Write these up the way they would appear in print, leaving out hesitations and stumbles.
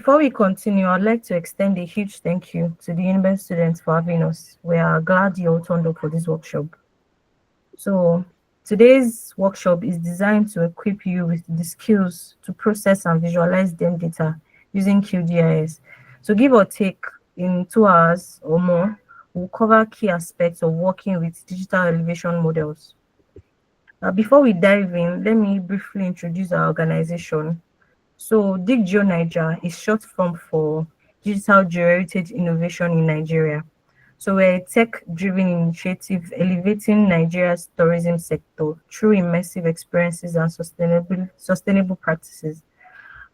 before we continue, I'd like to extend a huge thank you to the UNIBEN students for having us. We are glad you all turned up for this workshop. So today's workshop is designed to equip you with the skills to process and visualize DEM data using QGIS. So give or take, in 2 hours or more, we'll cover key aspects of working with digital elevation models. Before we dive in, let me briefly introduce our organization. So DigGeoNaija is short form for Digital Geo-Heritage Innovation in Nigeria. So we're a tech-driven initiative elevating Nigeria's tourism sector through immersive experiences and sustainable practices.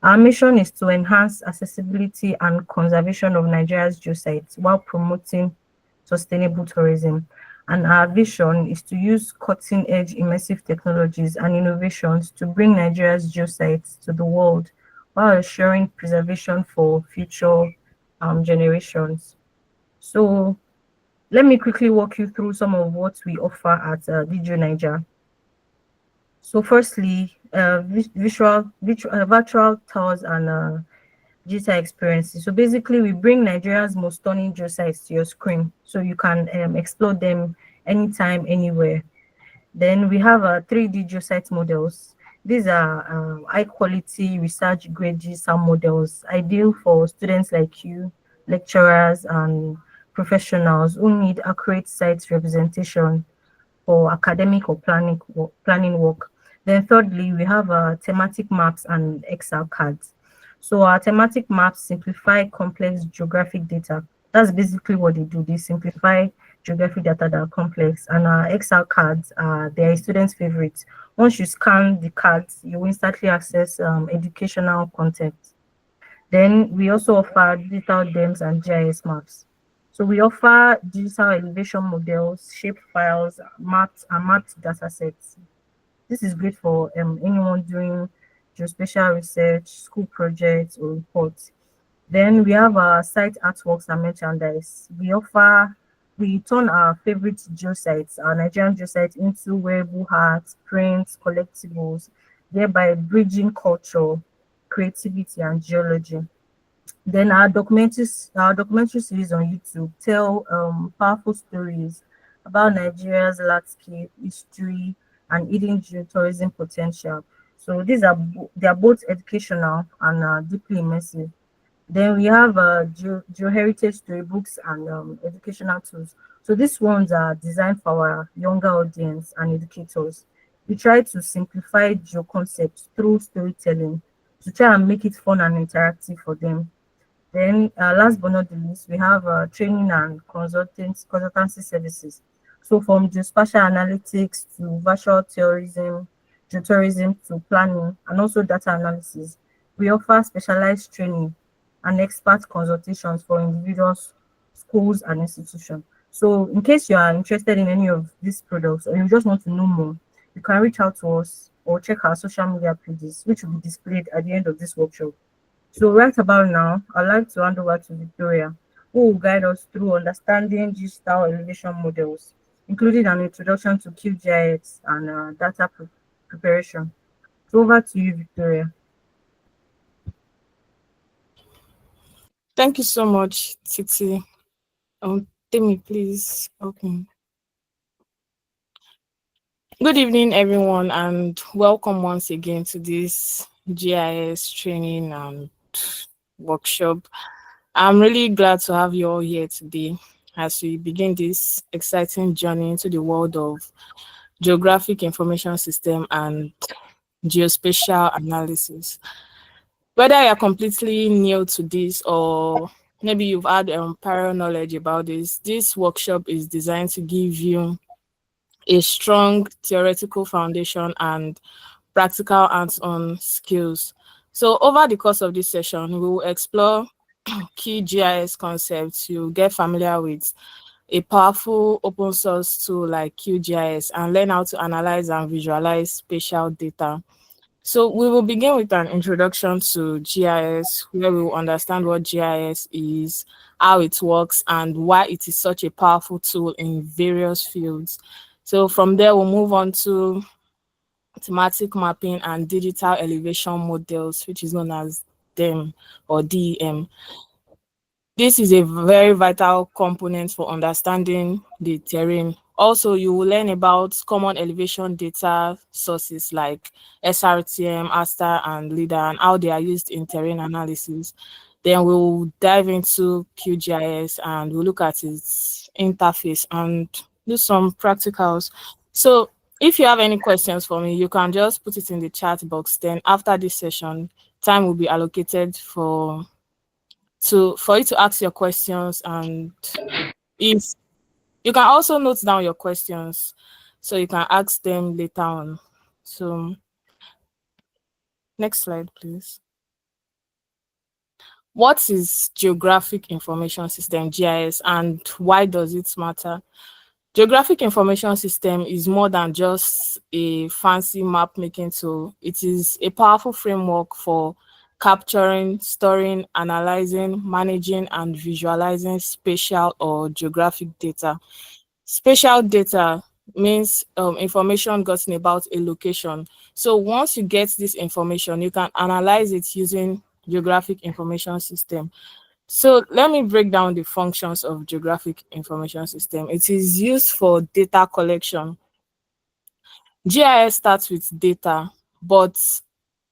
Our mission is to enhance accessibility and conservation of Nigeria's geosites while promoting sustainable tourism. And our vision is to use cutting-edge immersive technologies and innovations to bring Nigeria's geosites to the world while ensuring preservation for future generations. So let me quickly walk you through some of what we offer at DigGeoNaija. So firstly, virtual tours and digital experiences. So basically, we bring Nigeria's most stunning geosites to your screen, so you can explore them anytime, anywhere. Then we have 3D geosite models. These are high-quality research-grade GSAM models, ideal for students like you, lecturers, and professionals who need accurate site representation for academic or planning work. Then thirdly, we have thematic maps and Excel cards. So our thematic maps simplify complex geographic data. That's basically what they do. They simplify geographic data that are complex. And our Excel cards, they are students' favorites. Once you scan the cards, you instantly access educational content. Then we also offer digital DEMS and GIS maps. So we offer digital elevation models, shape files, maps, and mapped data sets. This is great for anyone doing geospatial research, school projects, or reports. Then we have our site artworks and merchandise. We turn our favorite geosites, our Nigerian geosites, into wearable hats, prints, collectibles, thereby bridging culture, creativity, and geology. Then our documentary series on YouTube tell powerful stories about Nigeria's landscape, history, and hidden geotourism potential. So they are both educational and deeply immersive. Then we have geo-heritage storybooks and educational tools. So these ones are designed for our younger audience and educators. We try to simplify geo concepts through storytelling to try and make it fun and interactive for them. Then last but not the least, we have training and consultancy services. So from geospatial analytics to virtual tourism, geotourism to planning, and also data analysis, we offer specialized training and expert consultations for individuals, schools, and institutions. So in case you are interested in any of these products or you just want to know more, you can reach out to us or check our social media pages, which will be displayed at the end of this workshop. So right about now, I'd like to hand over to Victoria, who will guide us through understanding digital elevation models, including an introduction to QGIS and data preparation. So over to you, Victoria. Thank you so much, Titi. Temi, please. Okay. Good evening, everyone, and welcome once again to this GIS training and workshop. I'm really glad to have you all here today as we begin this exciting journey into the world of geographic information system and geospatial analysis. Whether you're completely new to this or maybe you've had prior knowledge about this workshop is designed to give you a strong theoretical foundation and practical hands-on skills. So over the course of this session, we will explore key GIS concepts. You'll get familiar with a powerful open source tool like QGIS and learn how to analyze and visualize spatial data. So we will begin with an introduction to GIS, where we will understand what GIS is, how it works, and why it is such a powerful tool in various fields. So from there, we'll move on to thematic mapping and digital elevation models, which is known as DEM or DEM. This is a very vital component for understanding the terrain. Also, you will learn about common elevation data sources like SRTM, ASTAR, and LIDAR, and how they are used in terrain analysis. Then we'll dive into QGIS and we'll look at its interface and do some practicals. So if you have any questions for me, you can just put it in the chat box. Then after this session, time will be allocated for you to ask your questions, and if you can also note down your questions so you can ask them later on. So next slide, please. What is Geographic Information System, GIS, and why does it matter? Geographic Information System is more than just a fancy map making tool. It is a powerful framework for capturing, storing, analyzing, managing, and visualizing spatial or geographic data. Spatial data means information gotten about a location. So once you get this information, you can analyze it using Geographic Information System. So let me break down the functions of Geographic Information System. It is used for data collection. GIS starts with data, but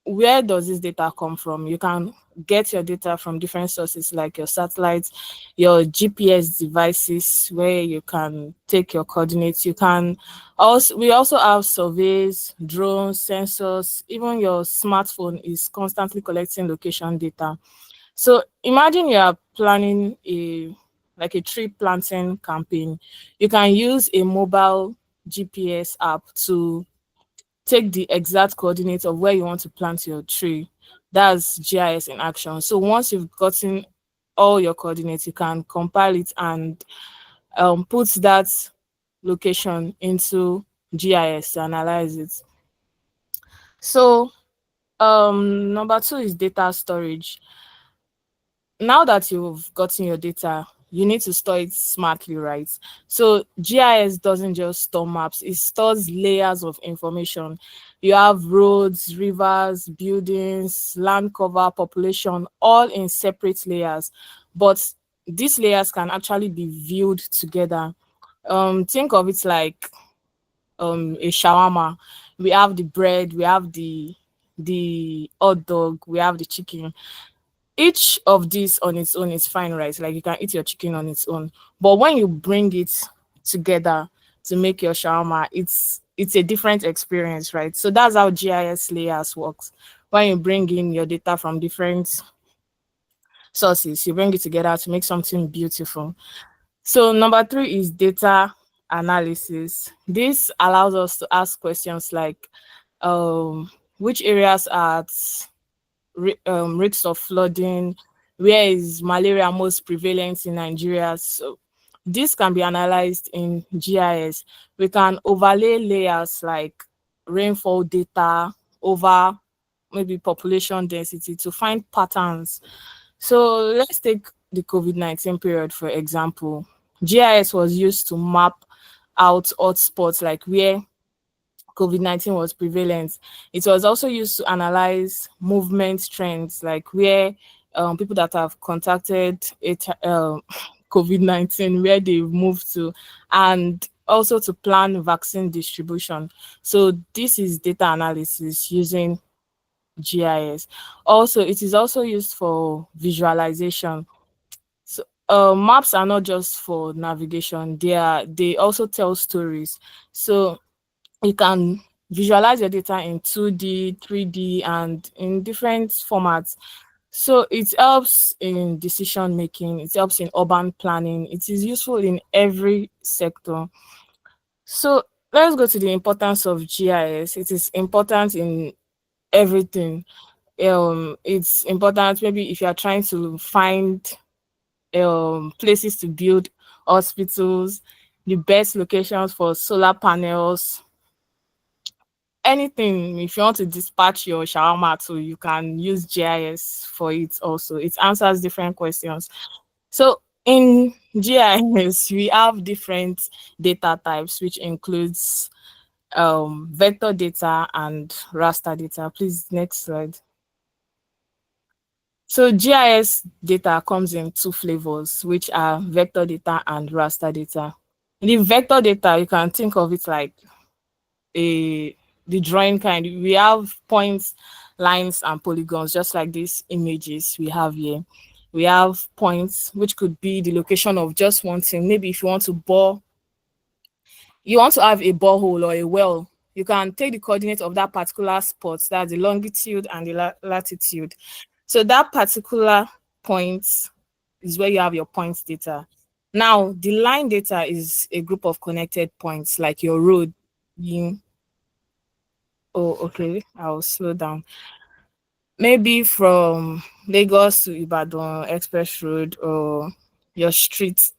where does this data come from? You can get your data from different sources like your satellites, your GPS devices, where you can take your coordinates. We also have surveys, drones, sensors. Even your smartphone is constantly collecting location data. So imagine you are planning a tree planting campaign. You can use a mobile GPS app to take the exact coordinates of where you want to plant your tree. That's GIS in action. So once you've gotten all your coordinates, you can compile it and put that location into GIS to analyze it. So number 2 is data storage. Now that you've gotten your data, you need to store it smartly, right? So GIS doesn't just store maps, it stores layers of information. You have roads, rivers, buildings, land cover, population, all in separate layers. But these layers can actually be viewed together. Think of it like a shawarma. We have the bread, we have the hot dog, we have the chicken. Each of these on its own is fine, right? Like you can eat your chicken on its own, but when you bring it together to make your shawarma, it's a different experience, right? So that's how GIS layers works. When you bring in your data from different sources, you bring it together to make something beautiful. So number 3 is data analysis. This allows us to ask questions like which areas are at risks of flooding, where is malaria most prevalent in Nigeria. So this can be analyzed in GIS. We can overlay layers like rainfall data over maybe population density to find patterns. So let's take the COVID-19 period, for example. GIS was used to map out hotspots like where COVID-19 was prevalent. It was also used to analyze movement trends, like where people that have contacted COVID-19, where they've moved to, and also to plan vaccine distribution. So this is data analysis using GIS. Also, it is also used for visualization. So maps are not just for navigation; they also tell stories. So you can visualize your data in 2D, 3D, and in different formats. So it helps in decision making, it helps in urban planning, it is useful in every sector. So let's go to the importance of GIS. It is important in everything. It's important maybe if you are trying to find places to build hospitals, the best locations for solar panels, anything. If you want to dispatch your shawarma to, you can use GIS for it also. It answers different questions. So in GIS, we have different data types, which includes vector data and raster data. Please, next slide. So GIS data comes in two flavors, which are vector data and raster data. In the vector data, you can think of it like a the drawing kind. We have points, lines, and polygons, just like these images we have here. We have points, which could be the location of just one thing. Maybe if you want to you want to have a borehole or a well, you can take the coordinate of that particular spot, that's the longitude and the latitude. So that particular point is where you have your points data. Now, the line data is a group of connected points, like your road. You, oh, okay, I'll slow down. Maybe from Lagos to Ibadan Express Road, or your street,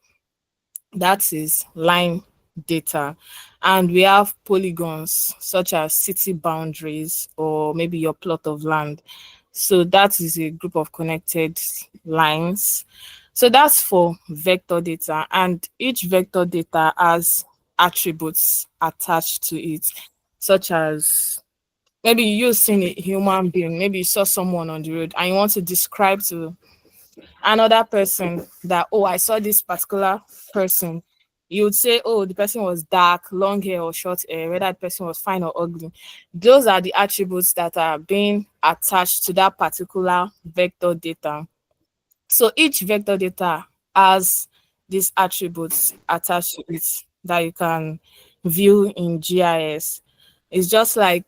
that is line data. And we have polygons such as city boundaries or maybe your plot of land. So that is a group of connected lines. So that's for vector data, and each vector data has attributes attached to it, such as maybe you seen a human being, maybe you saw someone on the road and you want to describe to another person that, oh, I saw this particular person. You would say, oh, the person was dark, long hair or short hair, whether the person was fine or ugly. Those are the attributes that are being attached to that particular vector data. So each vector data has these attributes attached to it that you can view in GIS. It's just like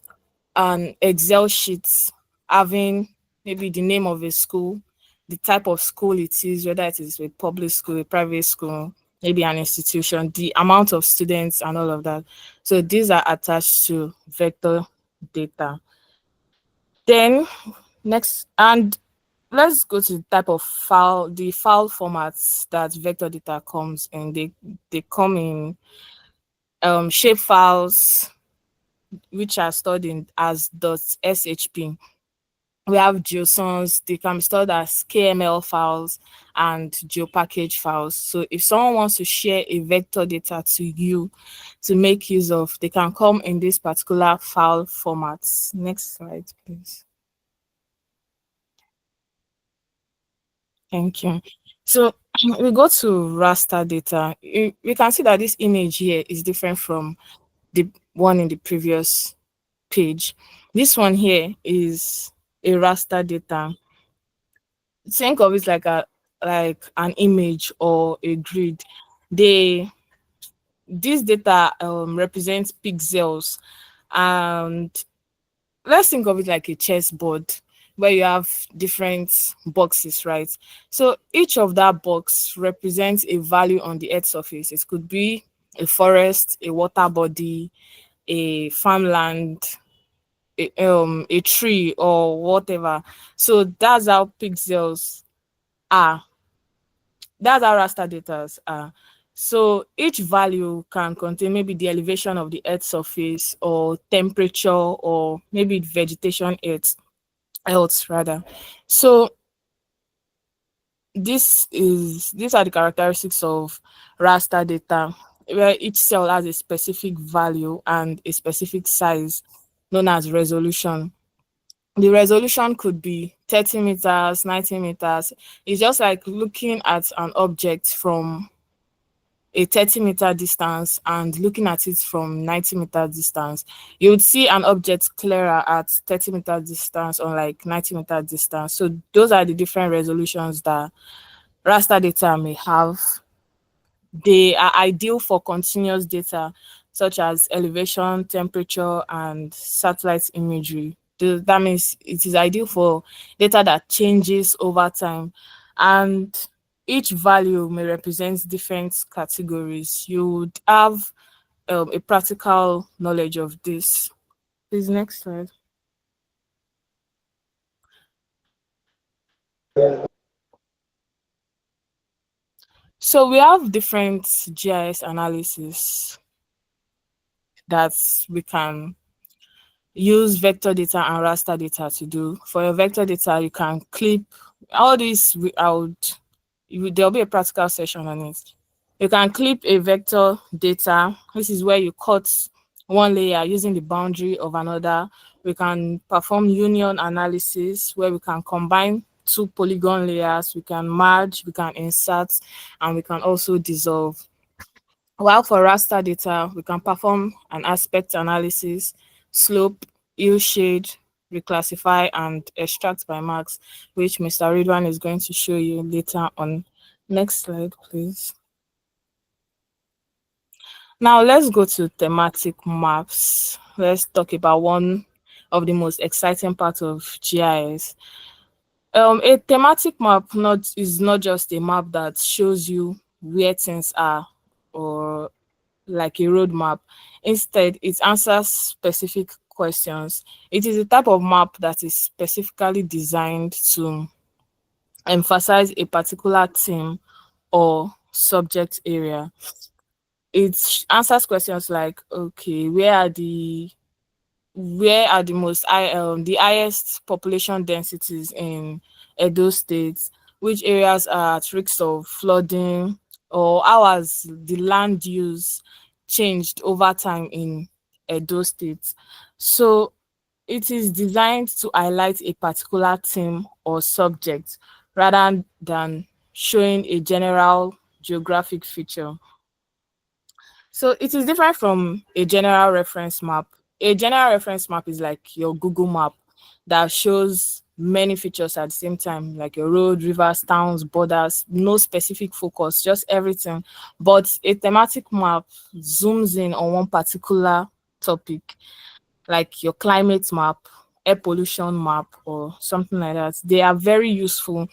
an Excel sheet having maybe the name of a school, the type of school it is, whether it is a public school, a private school, maybe an institution, the amount of students and all of that. So these are attached to vector data. Then next, and let's go to the type of file, the file formats that vector data comes in. They come in shape files, which are stored in as .shp. We have JSONs, they can be stored as KML files and GeoPackage files. So if someone wants to share a vector data to you to make use of, they can come in this particular file formats. Next slide, please. Thank you. So we go to raster data. We can see that this image here is different from the one in the previous page. This one here is a raster data. Think of it like an image or a grid. This data represents pixels, and let's think of it like a chessboard where you have different boxes, right? So each of that box represents a value on the earth surface. It could be a forest, a water body, a farmland, a tree or whatever. So that's how pixels are. That's how raster data are. So each value can contain maybe the elevation of the earth surface or temperature or maybe vegetation health rather. So these are the characteristics of raster data, where each cell has a specific value and a specific size known as resolution. The resolution could be 30 meters, 90 meters. It's just like looking at an object from a 30-meter distance and looking at it from 90-meter distance. You would see an object clearer at 30-meter distance or like 90-meter distance. So those are the different resolutions that raster data may have. They are ideal for continuous data such as elevation, temperature, and satellite imagery. That means it is ideal for data that changes over time, and each value may represent different categories. You would have a practical knowledge of this. Please, next slide. So we have different GIS analysis that we can use vector data and raster data to do. For your vector data, you can clip all these. There'll be a practical session on it. You can clip a vector data. This is where you cut one layer using the boundary of another. We can perform union analysis where we can combine two polygon layers, we can merge, we can insert, and we can also dissolve. While for raster data, we can perform an aspect analysis, slope, hue shade, reclassify, and extract by marks, which Mr. Ridwan is going to show you later on. Next slide, please. Now let's go to thematic maps. Let's talk about one of the most exciting parts of GIS. A thematic map is not just a map that shows you where things are or like a roadmap. Instead, it answers specific questions. It is a type of map that is specifically designed to emphasize a particular theme or subject area. It answers questions like, okay, where are the the highest population densities in Edo State? Which areas are at risk of flooding? Or how has the land use changed over time in Edo State? So it is designed to highlight a particular theme or subject rather than showing a general geographic feature. So it is different from a general reference map. A general reference map is like your Google map that shows many features at the same time, like your road, rivers, towns, borders, no specific focus, just everything. But a thematic map zooms in on one particular topic, like your climate map, air pollution map, or something like that. They are very useful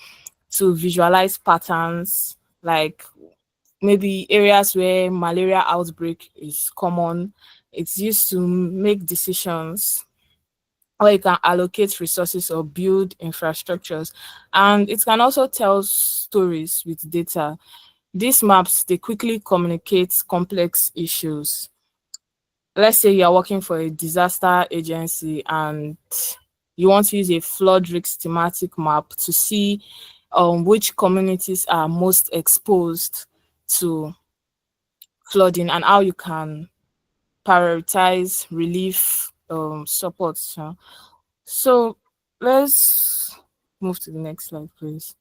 to visualize patterns, like maybe areas where malaria outbreak is common. It's used to make decisions, or you can allocate resources or build infrastructures. And it can also tell stories with data. These maps, they quickly communicate complex issues. Let's say you're working for a disaster agency and you want to use a flood risk thematic map to see which communities are most exposed to flooding and how you can prioritize relief support. So let's move to the next slide, please.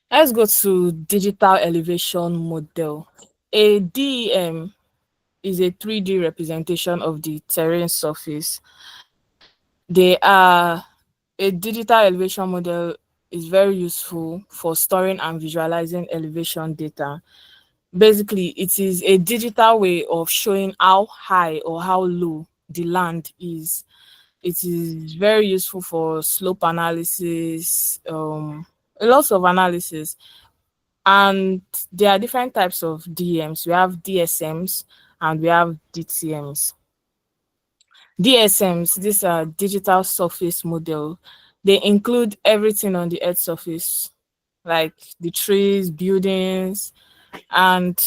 Let's go to digital elevation model. A DEM is a 3D representation of the terrain surface. They are A digital elevation model is very useful for storing and visualizing elevation data. Basically, it is a digital way of showing how high or how low the land is. It is very useful for slope analysis, lots of analysis. And there are different types of DMs. We have DSMs and we have DTMs. DSMs, these are digital surface model. They include everything on the earth surface, like the trees, buildings, and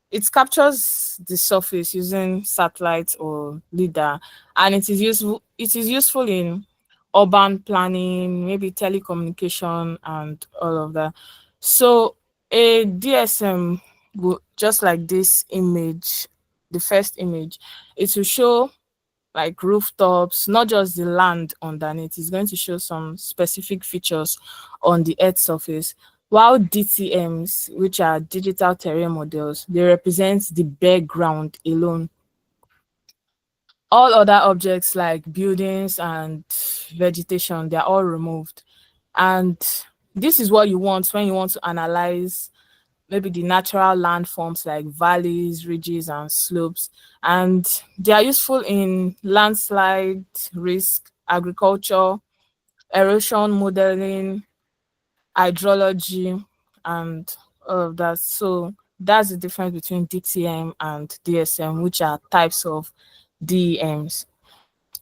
it captures the surface using satellite or lidar, and it is useful in urban planning, maybe telecommunication and all of that. So a DSM will, just like this image, the first image, it will show like rooftops, not just the land underneath. It's going to show some specific features on the earth surface. While DTMs, which are digital terrain models, they represent the bare ground alone. All other objects like buildings and vegetation, they're all removed. And this is what you want when you want to analyze maybe the natural landforms like valleys, ridges, and slopes. And they are useful in landslide risk, agriculture, erosion modeling, hydrology, and all of that. So that's the difference between DTM and DSM, which are types of DEMs.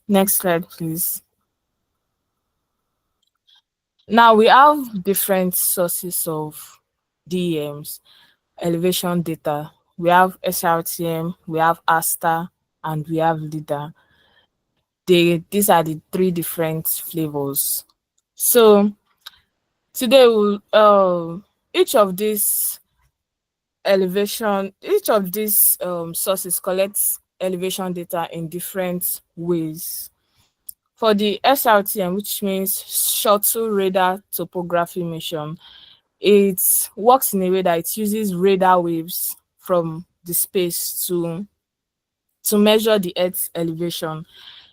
Next slide, please. Now we have different sources of DEMs, elevation data. We have SRTM, we have ASTA, and we have LIDAR. These are the three different flavors. So today we'll each of these sources collects elevation data in different ways. For the SRTM, which means shuttle radar topography mission, it works in a way that it uses radar waves from the space to measure the Earth's elevation.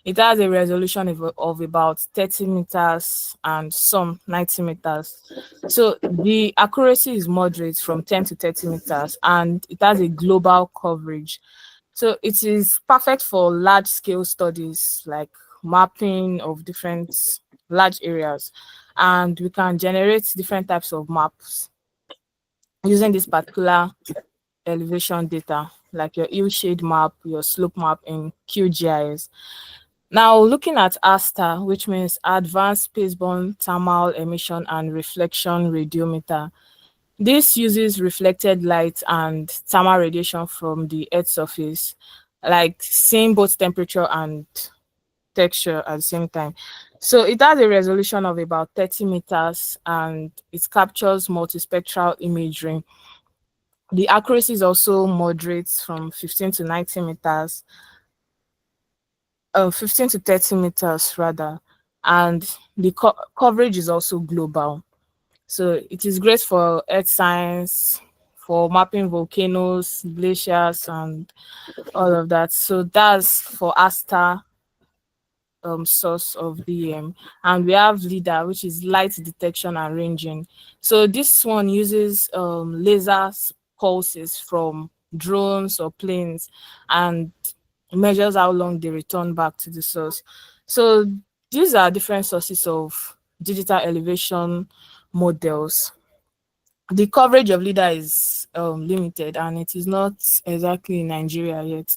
It has a resolution of about 30 meters and some 90 meters. So the accuracy is moderate from 10 to 30 meters, and it has a global coverage. So it is perfect for large scale studies like mapping of different large areas. And we can generate different types of maps using this particular elevation data, like your hill shade map, your slope map in QGIS. Now, looking at ASTA, which means Advanced Spaceborne Thermal Emission and Reflection Radiometer. This uses reflected light and thermal radiation from the Earth's surface, like seeing both temperature and texture at the same time. So it has a resolution of about 30 meters and it captures multispectral imagery. The accuracy is also moderate from 15 to 90 meters, 15 to 30 meters rather, and the coverage is also global. So it is great for earth science, for mapping volcanoes, glaciers, and all of that. So that's for ASTA source of DEM. And we have LIDAR, which is light detection and ranging. So this one uses laser pulses from drones or planes and measures how long they return back to the source. So these are different sources of digital elevation models. The coverage of LIDAR is limited and it is not exactly in Nigeria yet.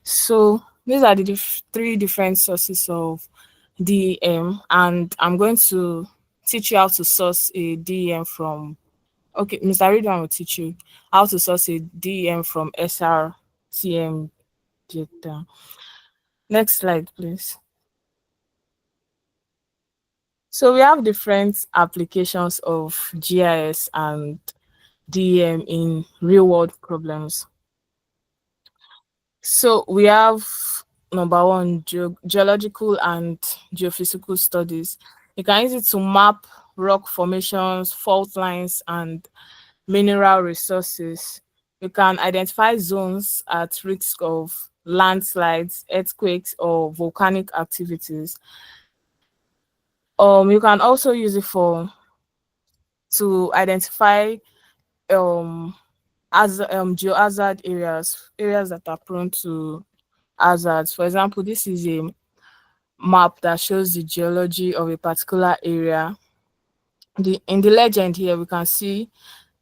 So these are the three different sources of DEM, and I'm going to teach you how to source a DEM from, okay, Mr. Ridwan will teach you how to source a DEM from SRTM data. Next slide, please. So we have different applications of GIS and DEM in real world problems. So we have number one, geological and geophysical studies. You can use it to map rock formations, fault lines, and mineral resources. You can identify zones at risk of landslides, earthquakes, or volcanic activities. You can also use it to identify as geohazard areas that are prone to hazards. For example, this is a map that shows the geology of a particular area. In the legend here, we can see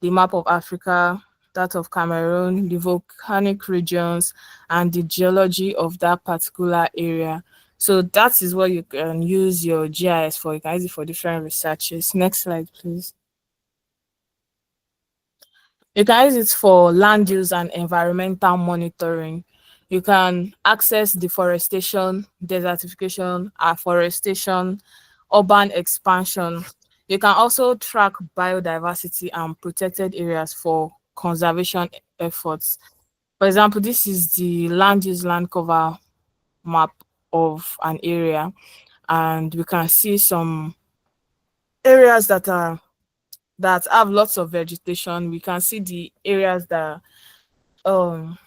the map of Africa, that of Cameroon, the volcanic regions, and the geology of that particular area. So that is what you can use your GIS for. You can use it for different researches. Next slide, please. You can use it for land use and environmental monitoring. You can access deforestation, desertification, afforestation, urban expansion. You can also track biodiversity and protected areas for conservation efforts. For example, this is the land use land cover map of an area, and we can see some areas that have lots of vegetation. We can see the areas that um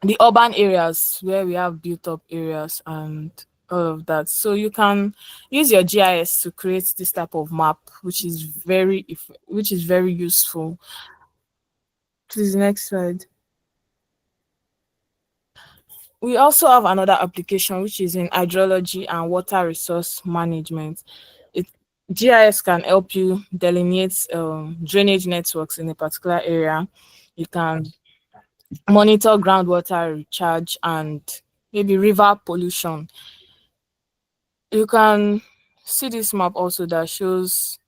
the urban areas where we have built up areas and all of that. So you can use your GIS to create this type of map, which is very useful. Please, next slide. We also have another application which is in hydrology and water resource management. It GIS can help you delineate drainage networks in a particular area. You can monitor groundwater recharge and maybe river pollution. You can see this map also that shows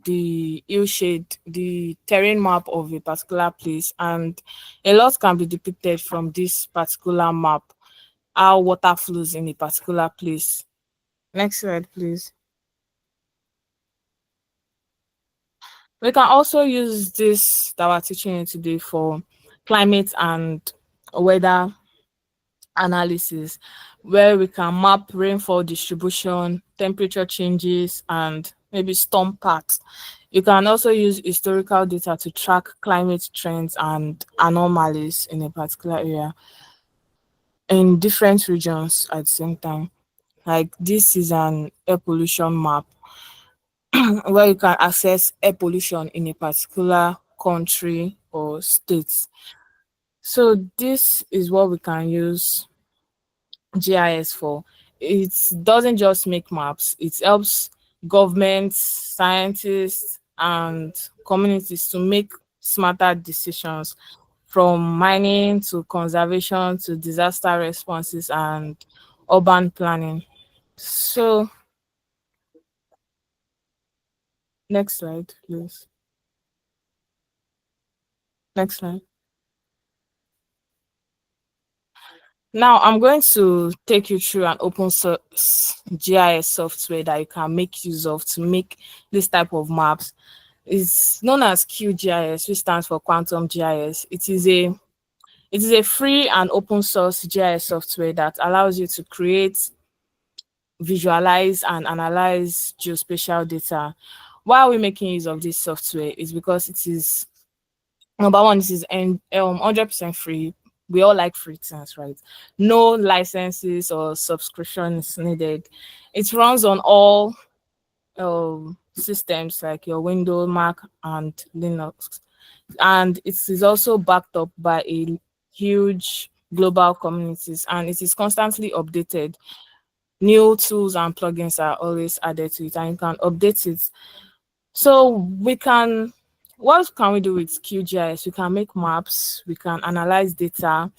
the hillshade, the terrain map of a particular place, and a lot can be depicted from this particular map, how water flows in a particular place. Next slide, please. We can also use this that we're teaching you today for climate and weather analysis, where we can map rainfall distribution, temperature changes, and maybe storm paths. You can also use historical data to track climate trends and anomalies in a particular area in different regions at the same time. Like this is an air pollution map where you can access air pollution in a particular country or state. So this is what we can use GIS for. It doesn't just make maps, it helps governments, scientists, and communities to make smarter decisions, from mining to conservation to disaster responses and urban planning. So, next slide, please. Next slide. Now, I'm going to take you through an open source GIS software that you can make use of to make this type of maps. It's known as QGIS, which stands for Quantum GIS. It is a free and open source GIS software that allows you to create, visualize, and analyze geospatial data. Why are we making use of this software? Is because it is, number one, this is 100% free. We all like free things, right? No licenses or subscriptions needed. It runs on all systems like your Windows, Mac, and Linux. And it is also backed up by a huge global communities, and it is constantly updated. New tools and plugins are always added to it, and you can update it. So what can we do with QGIS? We can make maps, we can analyze data,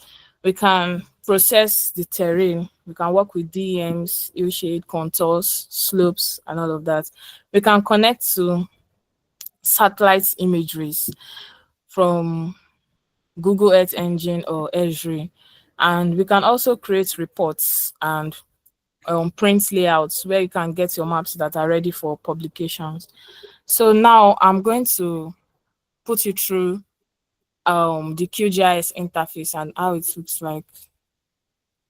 we can process the terrain, we can work with DEMs, hillshade, contours, slopes, and all of that. We can connect to satellite imageries from Google Earth Engine or Esri. And we can also create reports and print layouts where you can get your maps that are ready for publications. So now I'm going to put you through the QGIS interface and how it looks like.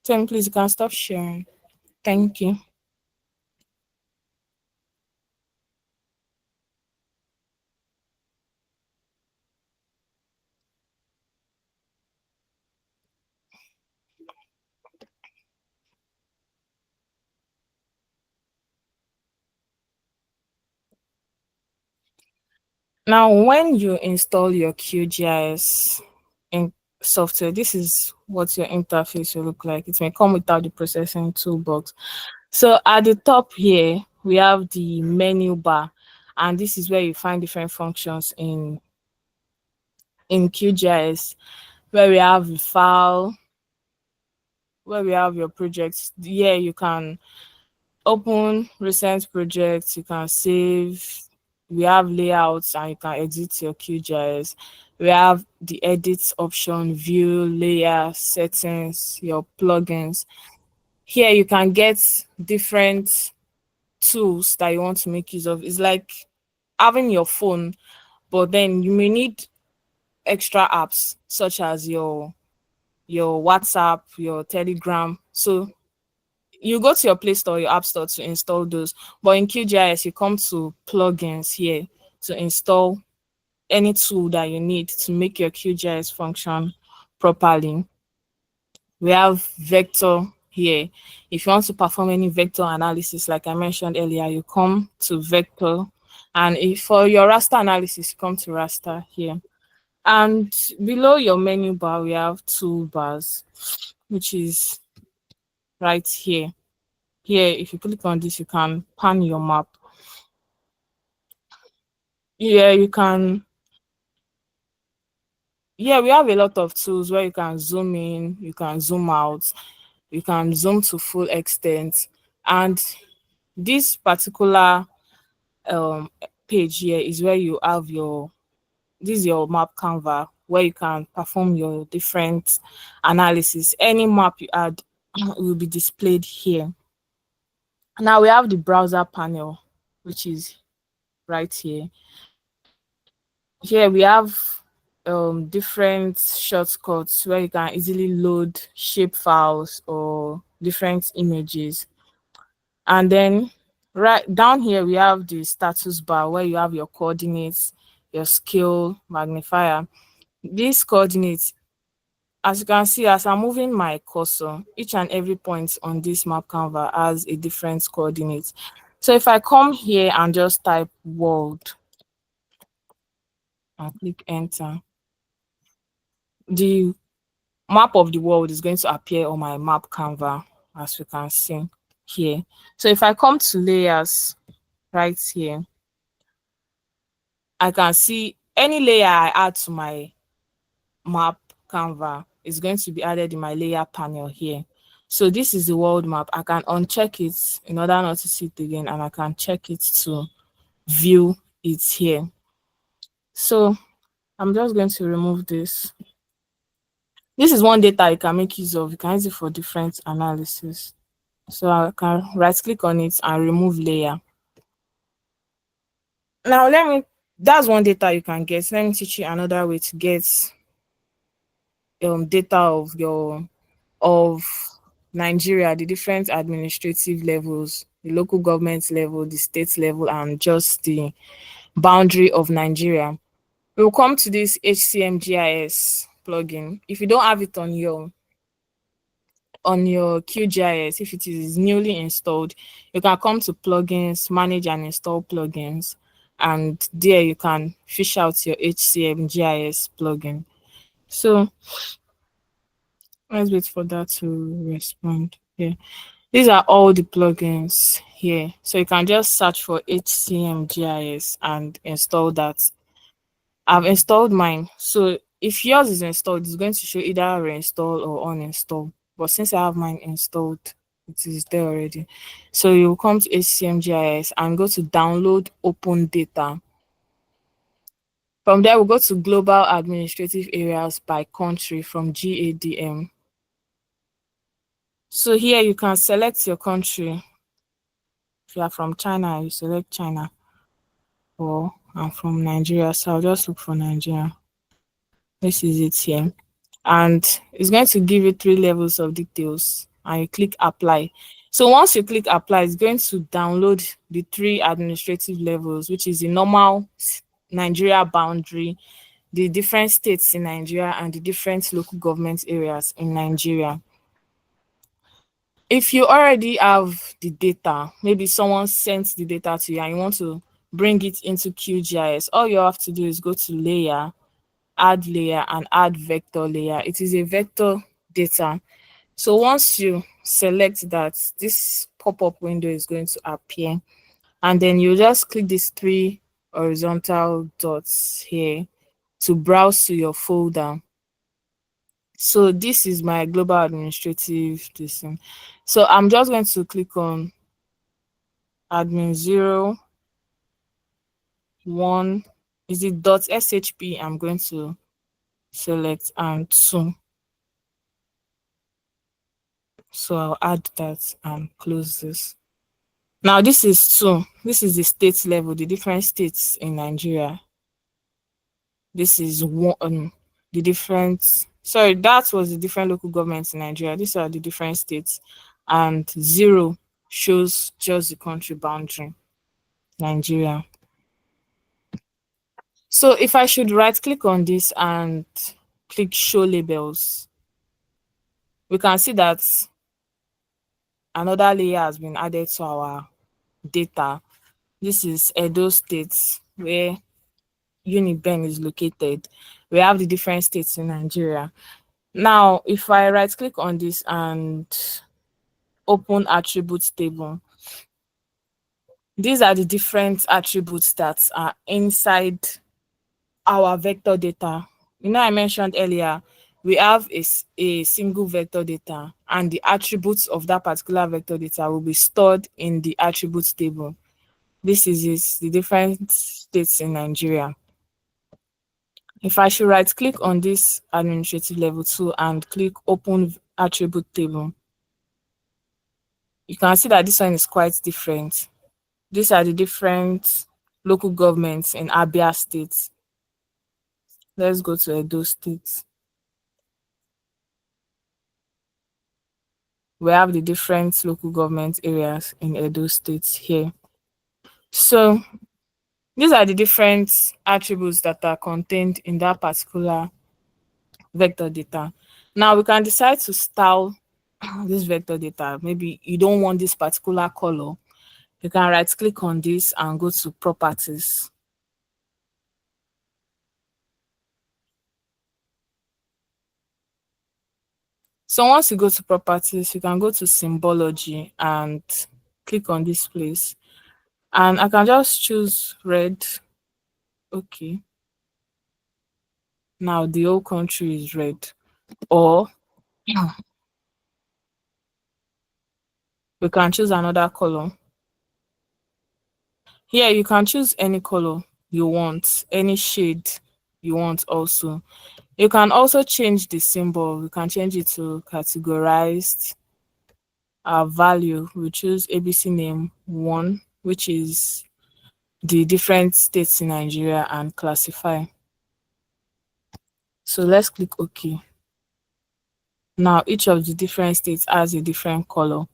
Tim, please, you can stop sharing. Thank you. Now, when you install your QGIS in software, this is what your interface will look like. It may come without the processing toolbox. So at the top here, we have the menu bar, and this is where you find different functions in QGIS, where we have the file, where we have your projects. Here you can open recent projects, you can save, we have layouts, and you can edit your QGIS. We have the edit option, view, layer, settings, your plugins. Here you can get different tools that you want to make use of. It's like having your phone, but then you may need extra apps such as your WhatsApp, your Telegram. So you go to your Play Store, your App Store to install those. But in QGIS, you come to plugins here to install any tool that you need to make your QGIS function properly. We have vector here. If you want to perform any vector analysis, like I mentioned earlier, you come to vector. And if for your raster analysis, you come to raster here. And below your menu bar, we have toolbars, which is right here. Here, if you click on this, you can pan your map. Yeah, you can. Yeah, we have a lot of tools where you can zoom in, you can zoom out, you can zoom to full extent. And this particular page here is where you have this is your map canvas, where you can perform your different analysis. Any map you add will be displayed here. Now we have the browser panel, which is right here. Here we have different shortcuts where you can easily load shape files or different images. And then right down here we have the status bar where you have your coordinates, your scale, magnifier. These coordinates, as you can see, as I'm moving my cursor, each and every point on this map canvas has a different coordinate. So if I come here and just type world and click enter, the map of the world is going to appear on my map canvas, as you can see here. So if I come to layers right here, I can see any layer I add to my map canvas is going to be added in my layer panel here. So this is the world map. I can uncheck it in order not to see it again, and I can check it to view it here. So I'm just going to remove this. This is one data you can make use of. You can use it for different analysis. So I can right click on it and remove layer. Now that's one data you can get. Let me teach you another way to get data of Nigeria, the different administrative levels, the local government level, the state level, and just the boundary of Nigeria. We'll come to this HCMGIS plugin. If you don't have it on your QGIS, if it is newly installed, you can come to plugins, manage and install plugins, and there you can fish out your HCMGIS plugin. So let's wait for that to respond. Yeah, these are all the plugins here. So you can just search for HCMGIS and install that. I've installed mine. So if yours is installed, it's going to show either reinstall or uninstall. But since I have mine installed, it is there already. So you'll come to HCMGIS and go to download open data. From there, we'll go to global administrative areas by country from GADM. So here you can select your country. If you are from China, you select China. Or I'm from Nigeria, so I'll just look for Nigeria. This is it here. And it's going to give you 3 levels of details, and you click apply. So once you click apply, it's going to download the 3 administrative levels, which is the normal Nigeria boundary, the different states in Nigeria, and the different local government areas in Nigeria. If you already have the data, maybe someone sent the data to you and you want to bring it into QGIS, all you have to do is go to layer, add layer, and add vector layer. It is a vector data. So once you select that, this pop-up window is going to appear, and then you just click these 3 horizontal dots here to browse to your folder. So this is my global administrative system. So I'm just going to click on admin 0, 1, is it .shp? I'm going to select, and 2. So I'll add that and close this. Now this is 2. This is the state level, the different states in Nigeria. This is 1, the different, sorry, that was the different local governments in Nigeria. These are the different states. And 0 shows just the country boundary, Nigeria. So if I should right click on this and click show labels, we can see that another layer has been added to our data. This is Edo State, where UNIBEN is located. We have the different states in Nigeria. Now, if I right click on this and open attributes table, these are the different attributes that are inside our vector data. You know, I mentioned earlier, we have a single vector data, and the attributes of that particular vector data will be stored in the attributes table. This is it, the different states in Nigeria. If I should right click on this administrative level 2 and click open attribute table, you can see that this one is quite different. These are the different local governments in Abia State. Let's go to Edo State. We have the different local government areas in Edo State here. So these are the different attributes that are contained in that particular vector data. Now we can decide to style this vector data. Maybe you don't want this particular color. You can right click on this and go to properties. So once you go to properties, you can go to symbology and click on this place. And I can just choose red. Okay. Now the whole country is red. Or we can choose another color. Here you can choose any color you want, any shade you want also. You can also change the symbol. We can change it to categorized. Our value, we choose ABC name 1, which is the different states in Nigeria, and classify. So let's click OK. Now each of the different states has a different color.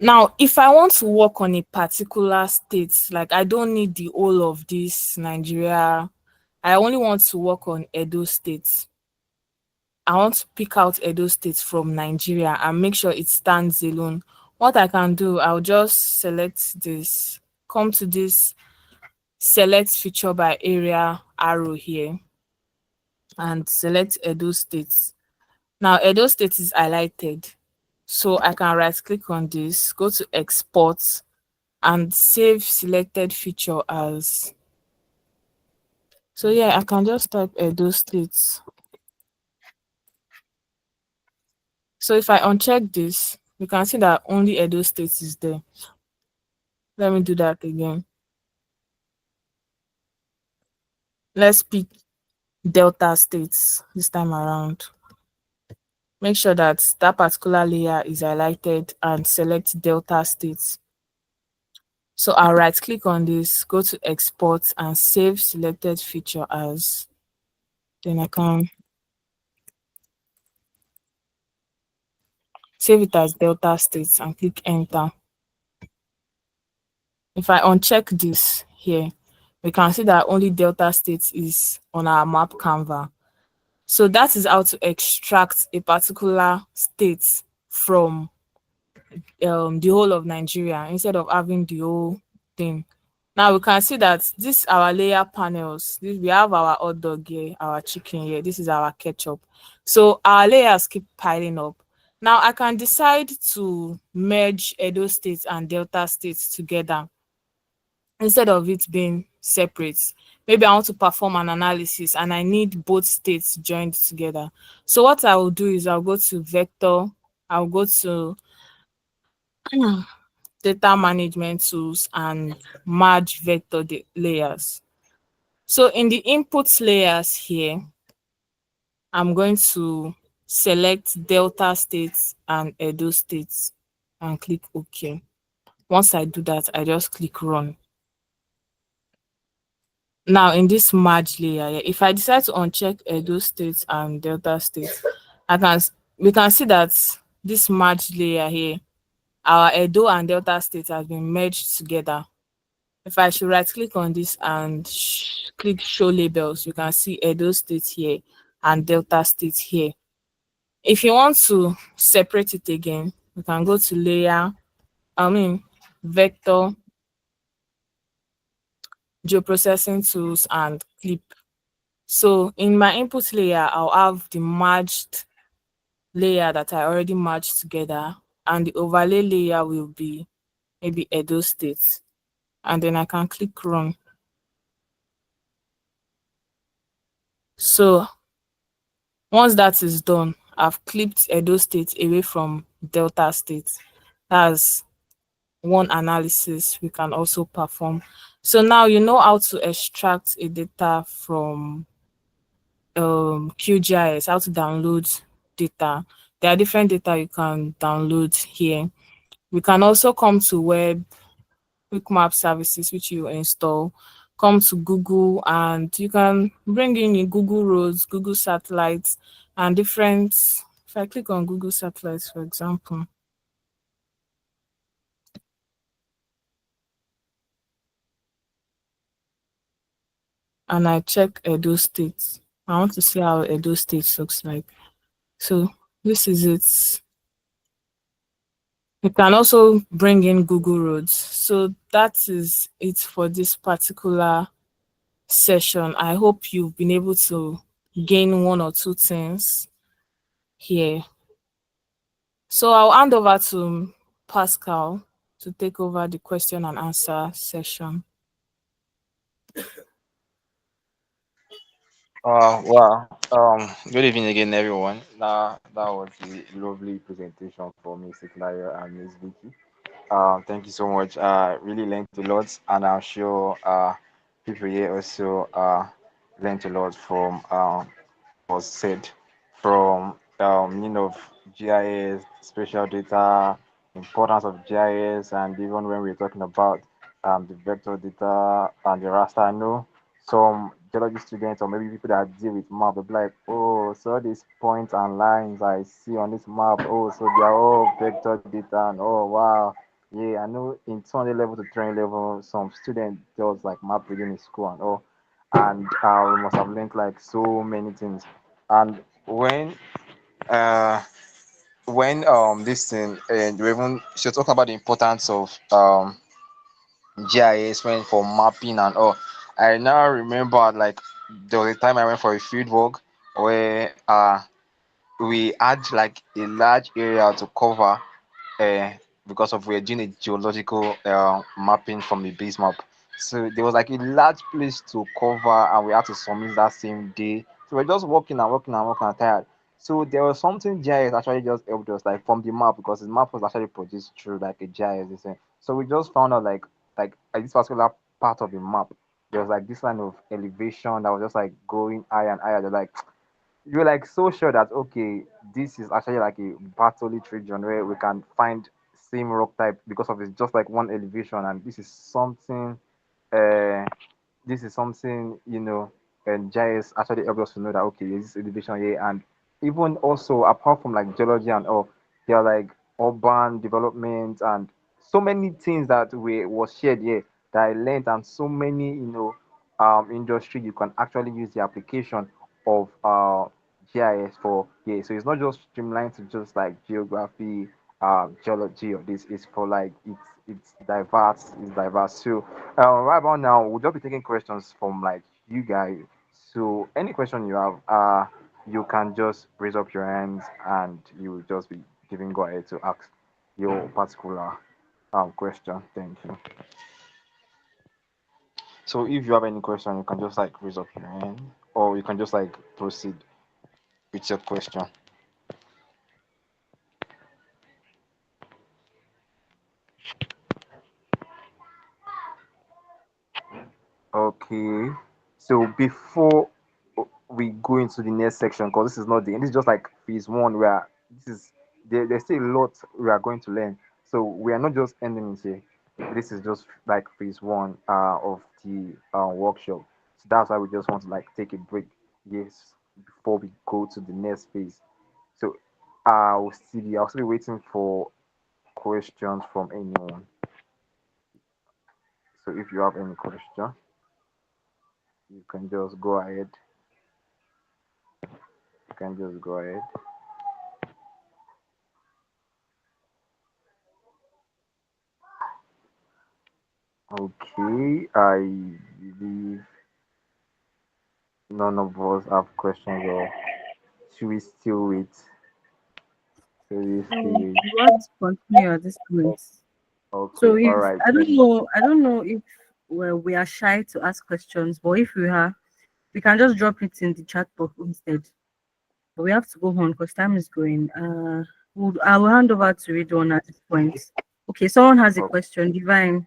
Now, if I want to work on a particular state, like I don't need the whole of this Nigeria, I only want to work on Edo State. I want to pick out Edo State from Nigeria and make sure it stands alone. What I can do, I'll just select this, come to this select feature by area arrow here and select Edo State. Now, Edo State is highlighted. So I can right click on this, go to export and save selected feature as. So yeah, I can just type Edo State. So if I uncheck this, you can see that only Edo State is there. Let me do that again. Let's pick Delta States this time around. Make sure that that particular layer is highlighted and select Delta States. So I'll right click on this, go to export and save selected feature as. Then I can save it as Delta States and click enter. If I uncheck this here, we can see that only Delta States is on our map Canva. So that is how to extract a particular state from the whole of Nigeria instead of having the whole thing. Now we can see that this our layer panels. We have our hot dog here, our chicken here. This is our ketchup. So our layers keep piling up. Now I can decide to merge Edo State and Delta State together instead of it being separate. Maybe I want to perform an analysis and I need both states joined together. So what I will do is I'll go to vector, I'll go to data management tools and merge vector layers. So in the input layers here, I'm going to select Delta States and Edo States and click OK. Once I do that, I just click run. Now in this merge layer, if I decide to uncheck Edo States and Delta States, we can see that this merge layer here, our Edo and Delta States has been merged together. If I should right click on this and click show labels, you can see Edo State here and Delta State here. If you want to separate it again, you can go to layer, vector, geoprocessing tools and clip. So in my input layer, I'll have the merged layer that I already merged together, and the overlay layer will be maybe Edo State. And then I can click run. So once that is done, I've clipped Edo State away from Delta State. That's one analysis we can also perform. So now you know how to extract a data from QGIS, how to download data. There are different data you can download here. We can also come to web quick map services, which you install, come to Google and you can bring in your Google roads, Google satellites, and different. If I click on Google satellites, for example, and I check Edo State, I want to see how Edo State looks like. So this is it. You can also bring in Google Roads. So that is it for this particular session. I hope you've been able to gain one or two things here. So I'll hand over to Pascal to take over the question and answer session. Good evening again, everyone. That was a lovely presentation for Miss Iklayo and Miss Vicky. Thank you so much. Really learned a lot, and I'm sure people here also learned a lot from was said from GIS, spatial data, importance of GIS, and even when we're talking about the vector data and the raster. I know some geology students or maybe people that deal with map, they'll be like, oh, so these points and lines I see on this map, oh, so they are all vector data, and oh, wow. Yeah, I know in 200 level to 300 level, some student does like map reading in school and all, and we must have learned like so many things. And uh this thing, and even she was talking about the importance of GIS when for mapping and all. I now remember like there was a time I went for a field work where we had like a large area to cover, uh, because of we're doing a geological mapping from the base map. So there was like a large place to cover, and we had to submit that same day. So we're just walking and walking and walking and tired. So there was something GIS actually just helped us like from the map, because the map was actually produced through like a GIS. This thing. So we just found out like at this particular part of the map, there was like this kind of elevation that was just like going higher and higher. They're like you're like so sure that okay, this is actually like a batholith region where we can find same rock type because of it's just like one elevation, and uh this is something, and GIS actually helped us to know that okay, there's this elevation here. And even also apart from like geology and all, there are like urban development and so many things that we was shared here that I learned, and so many industry you can actually use the application of GIS for. Yeah, so it's not just streamlined to just like geography, geology, or this is for like it's diverse. So right about now we'll just be taking questions from like you guys. So any question you have, you can just raise up your hands and you will just be giving go ahead to ask your particular question. Thank you. So if you have any question, you can just like raise up your hand, or you can just like proceed with your question. Okay. So before we go into the next section, because this is not the end, this is just like phase one, where this is there's still a lot we are going to learn. So we are not just ending it here. This is just like phase one of the workshop. So that's why we just want to like take a break, yes, before we go to the next phase. So I'll still be waiting for questions from anyone. So if you have any question, you can just go ahead. You can just go ahead. Okay, I believe none of us have questions, or should we still wait? Should we still wait? You have to continue at this point. Okay, So all if right. I don't know if we are shy to ask questions, but if we are, we can just drop it in the chat box instead. But we have to go on because time is going. I will hand over to Ridwan at this point. Okay, someone has a Okay. question. Divine,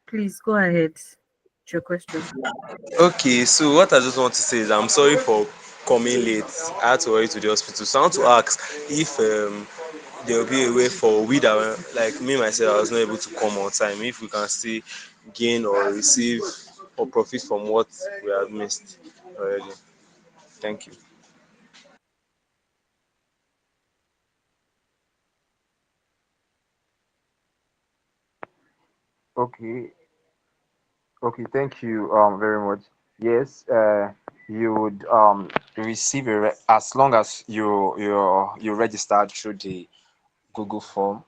please go ahead. With your question. Okay, so what I just want to say is I'm sorry for coming late. I had to hurry to the hospital. So I want to ask if there will be a way for we that like me myself, I was not able to come on time. If we can still gain or receive or profit from what we have missed already. Thank you. Okay, okay, thank you very much. Yes, you would receive as long as you registered through the Google form.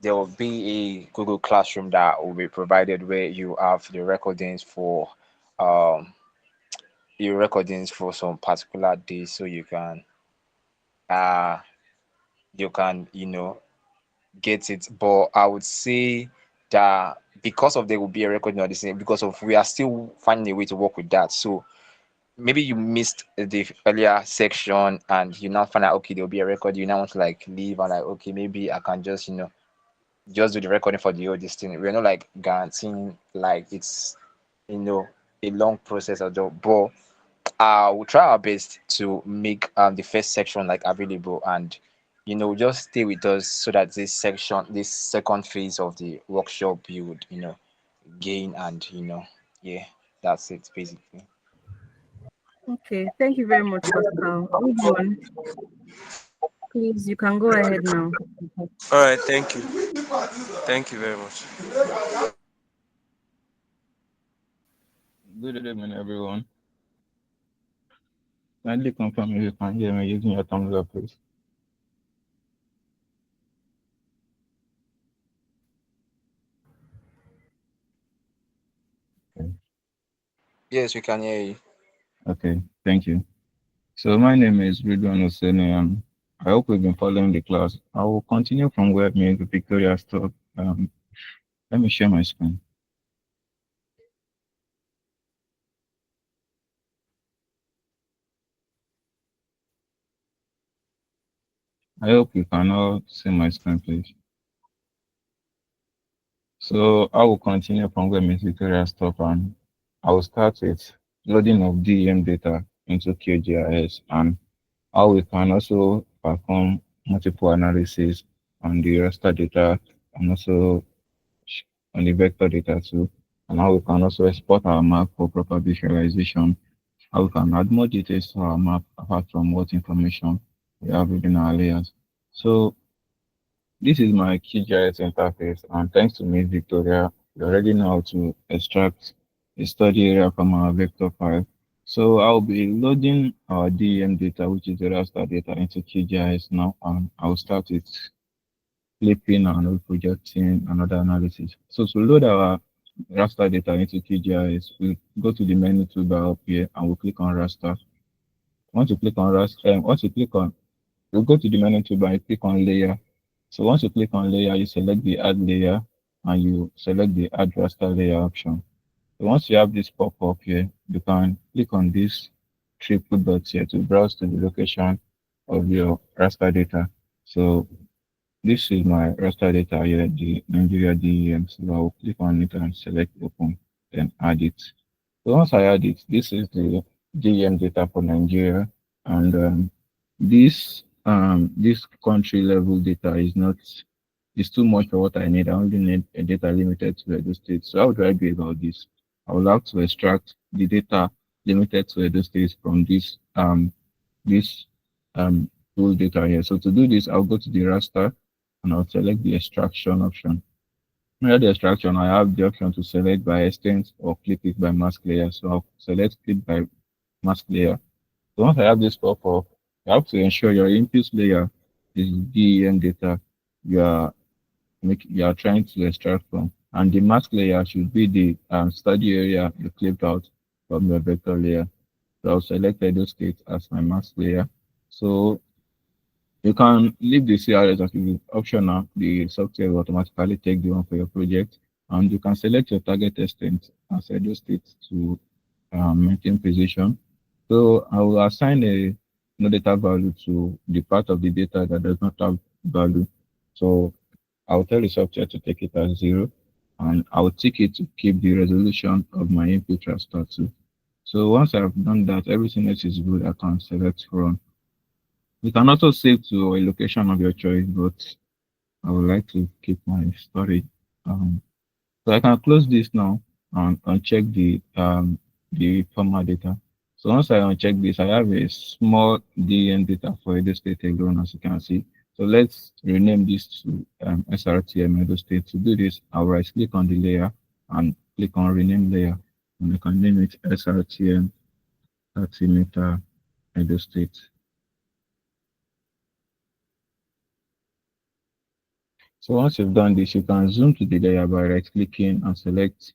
There will be a Google Classroom that will be provided where you have the recordings for um your recordings for some particular days, so uh you can get it. But I would say that because of there will be a recording of the same, because of we are still finding a way to work with that. So maybe you missed the earlier section and you now find out okay there'll be a record, you now want to like leave and like okay maybe I can just just do the recording for the old this thing. We're not like guaranteeing like it's you know a long process or job, but we'll try our best to make the first section like available, and just stay with us so that this second phase of the workshop you would gain, and yeah, that's it basically. Okay, thank you very much, Pascal. Good one. Please, you can go ahead now. All right, thank you. Thank you very much. Good evening, everyone. Kindly confirm if you can hear me using your thumbs up, please. Okay. Yes, we can hear you. Okay, thank you. So my name is Ridwan Hosseini, and I hope we've been following the class. I will continue from where me and Victoria stopped. Let me share my screen. I hope you can all see my screen, please. So I will continue from where Miss Victoria stopped, and I will start with loading of DEM data into QGIS and how we can also perform multiple analysis on the raster data and also on the vector data too, and how we can also export our map for proper visualization, how we can add more details to our map apart from what information we have within our layers. So this is my QGIS interface, and thanks to Miss Victoria, we already know how to extract a study area from our vector file. So I'll be loading our DEM data, which is the raster data, into QGIS now, and I'll start with flipping and projecting another analysis. So to load our raster data into QGIS, we go to the menu toolbar up here and we'll click on raster. Once you click on raster, we'll go to the menu toolbar and click on layer. So once you click on layer, you select the add layer and you select the add raster layer option. So once you have this pop up here, you can click on this triple dot here to browse to the location of your raster data. So this is my raster data here, the Nigeria DEM. So I'll click on it and select open, then add it. So once I add it, this is the DEM data for Nigeria, and this country level data is not is too much for what I need. I only need a data limited to Edo State. So how do I go about this? I would like to extract the data limited to Edo State from this tool data here. So to do this, I'll go to the raster and I'll select the extraction option. Under the extraction, I have the option to select by extent or clip it by mask layer. So I'll select clip by mask layer. So once I have this pop-up, you have to ensure your input layer is DEM data you are trying to extract from, and the mask layer should be the study area you clipped out from your vector layer. So I'll select Edo State as my mask layer. So you can leave the CRS as it is optional. The software will automatically take the one for your project, and you can select your target extent as Edo State to maintain precision. So I will assign a no data value to the part of the data that does not have value. So I'll tell the software to take it as 0, and I'll tick it to keep the resolution of my input raster too. So once I've done that, everything else is good. I can select run. You can also save to a location of your choice, but I would like to keep my storage. So I can close this now, and uncheck the former data. So once I uncheck this, I have a small DEM data for Edo State alone, as you can see. So let's rename this to SRTM Edo State. To do this, I'll right click on the layer and click on rename layer. And I can name it SRTM 30 meter Edo State. So once you've done this, you can zoom to the layer by right clicking and select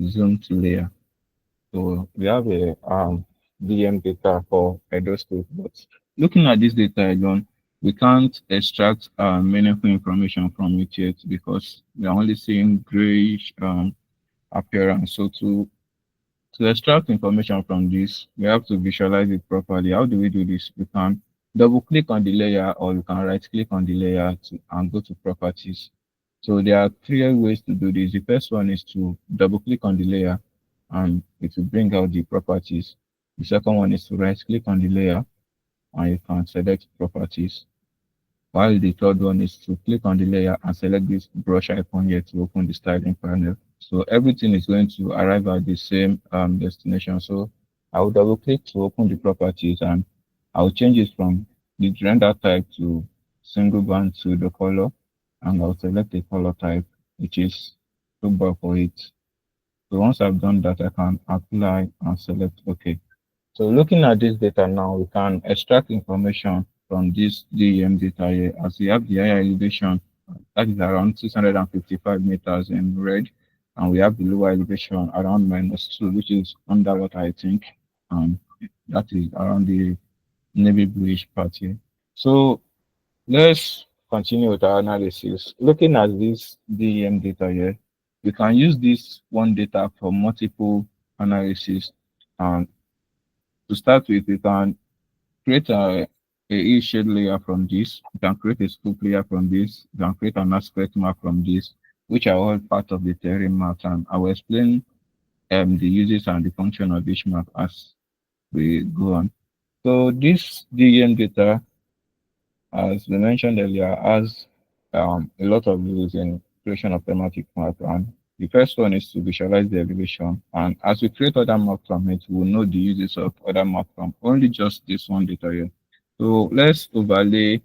zoom to layer. So we have a VM data for Edo State, but looking at this data alone, we can't extract meaningful information from it yet because we are only seeing grayish appearance. So to extract information from this, we have to visualize it properly. How do we do this? We can double click on the layer or you can right click on the layer and go to properties. So there are three ways to do this. The first one is to double click on the layer and it will bring out the properties. The second one is to right click on the layer and you can select properties. While the third one is to click on the layer and select this brush icon here to open the styling panel. So everything is going to arrive at the same destination. So I will double click to open the properties and I'll change it from the render type to single band to the color, and I'll select the color type, which is super for it. So once I've done that, I can apply and select OK. So looking at this data now, we can extract information from this DEM data here as we have the higher elevation that is around 655 meters in red, and we have the lower elevation around -2, which is underwater, I think, and that is around the navy bluish part here. So let's continue with our analysis. Looking at this DEM data here, we can use this one data for multiple analysis. And to start with, we can create a E-shade layer from this. You can create a scope layer from this. You can create an aspect map from this, which are all part of the terrain map. And I will explain the uses and the function of each map as we go on. So this DEM data, as we mentioned earlier, has a lot of uses in creation of thematic map. And the first one is to visualize the elevation. And as we create other maps from it, we'll know the uses of other maps from only just this one data here. So let's overlay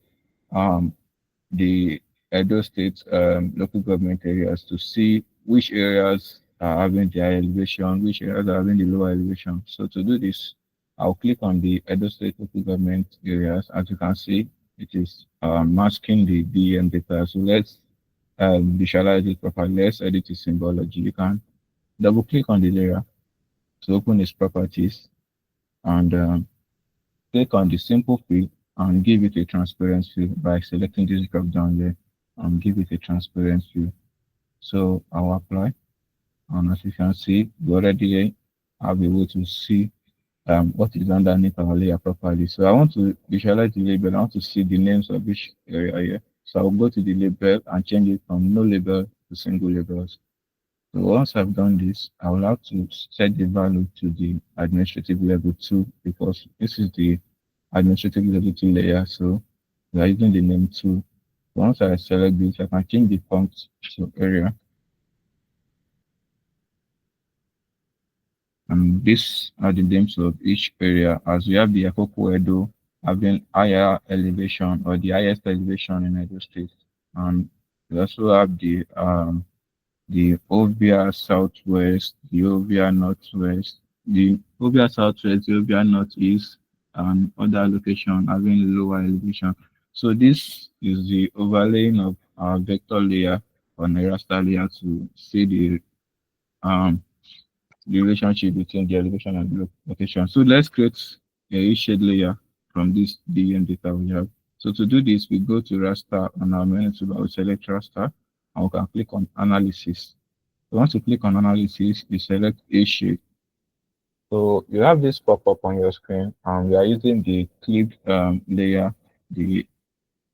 um, the Edo State local government areas to see which areas are having the high elevation, which areas are having the lower elevation. So to do this, I'll click on the Edo State local government areas. As you can see, it is masking the DEM data. So let's visualize it properly. Let's edit the symbology. You can double click on the layer to open its properties and click on the simple fill and give it a transparent fill by selecting this drop down there and give it a transparent fill. So I'll apply, and as you can see, we already have a way to see what is underneath our layer properly. So I want to visualize the label. I want to see the names of each area here. So I'll go to the label and change it from no label to single labels. So once I've done this, I will have to set the value to the administrative level 2 because this is the administrative level 2 layer. So we are using the name 2. Once I select this, I can change the font to area. And these are the names of each area, as we have the Akoko Edo having higher elevation or the highest elevation in Edo State. And we also have the Ovia Southwest, the Ovia Northwest, the Ovia Southwest, the Ovia Northeast, and other location having lower elevation. So this is the overlaying of our vector layer on a raster layer to see the relationship between the elevation and the location. So let's create a shade layer from this DEM data we have. So to do this, we go to raster on our menu toolbar, we select raster, and we can click on analysis. So once you click on analysis, you select a shade. So you have this pop-up on your screen, and we are using the clip layer, the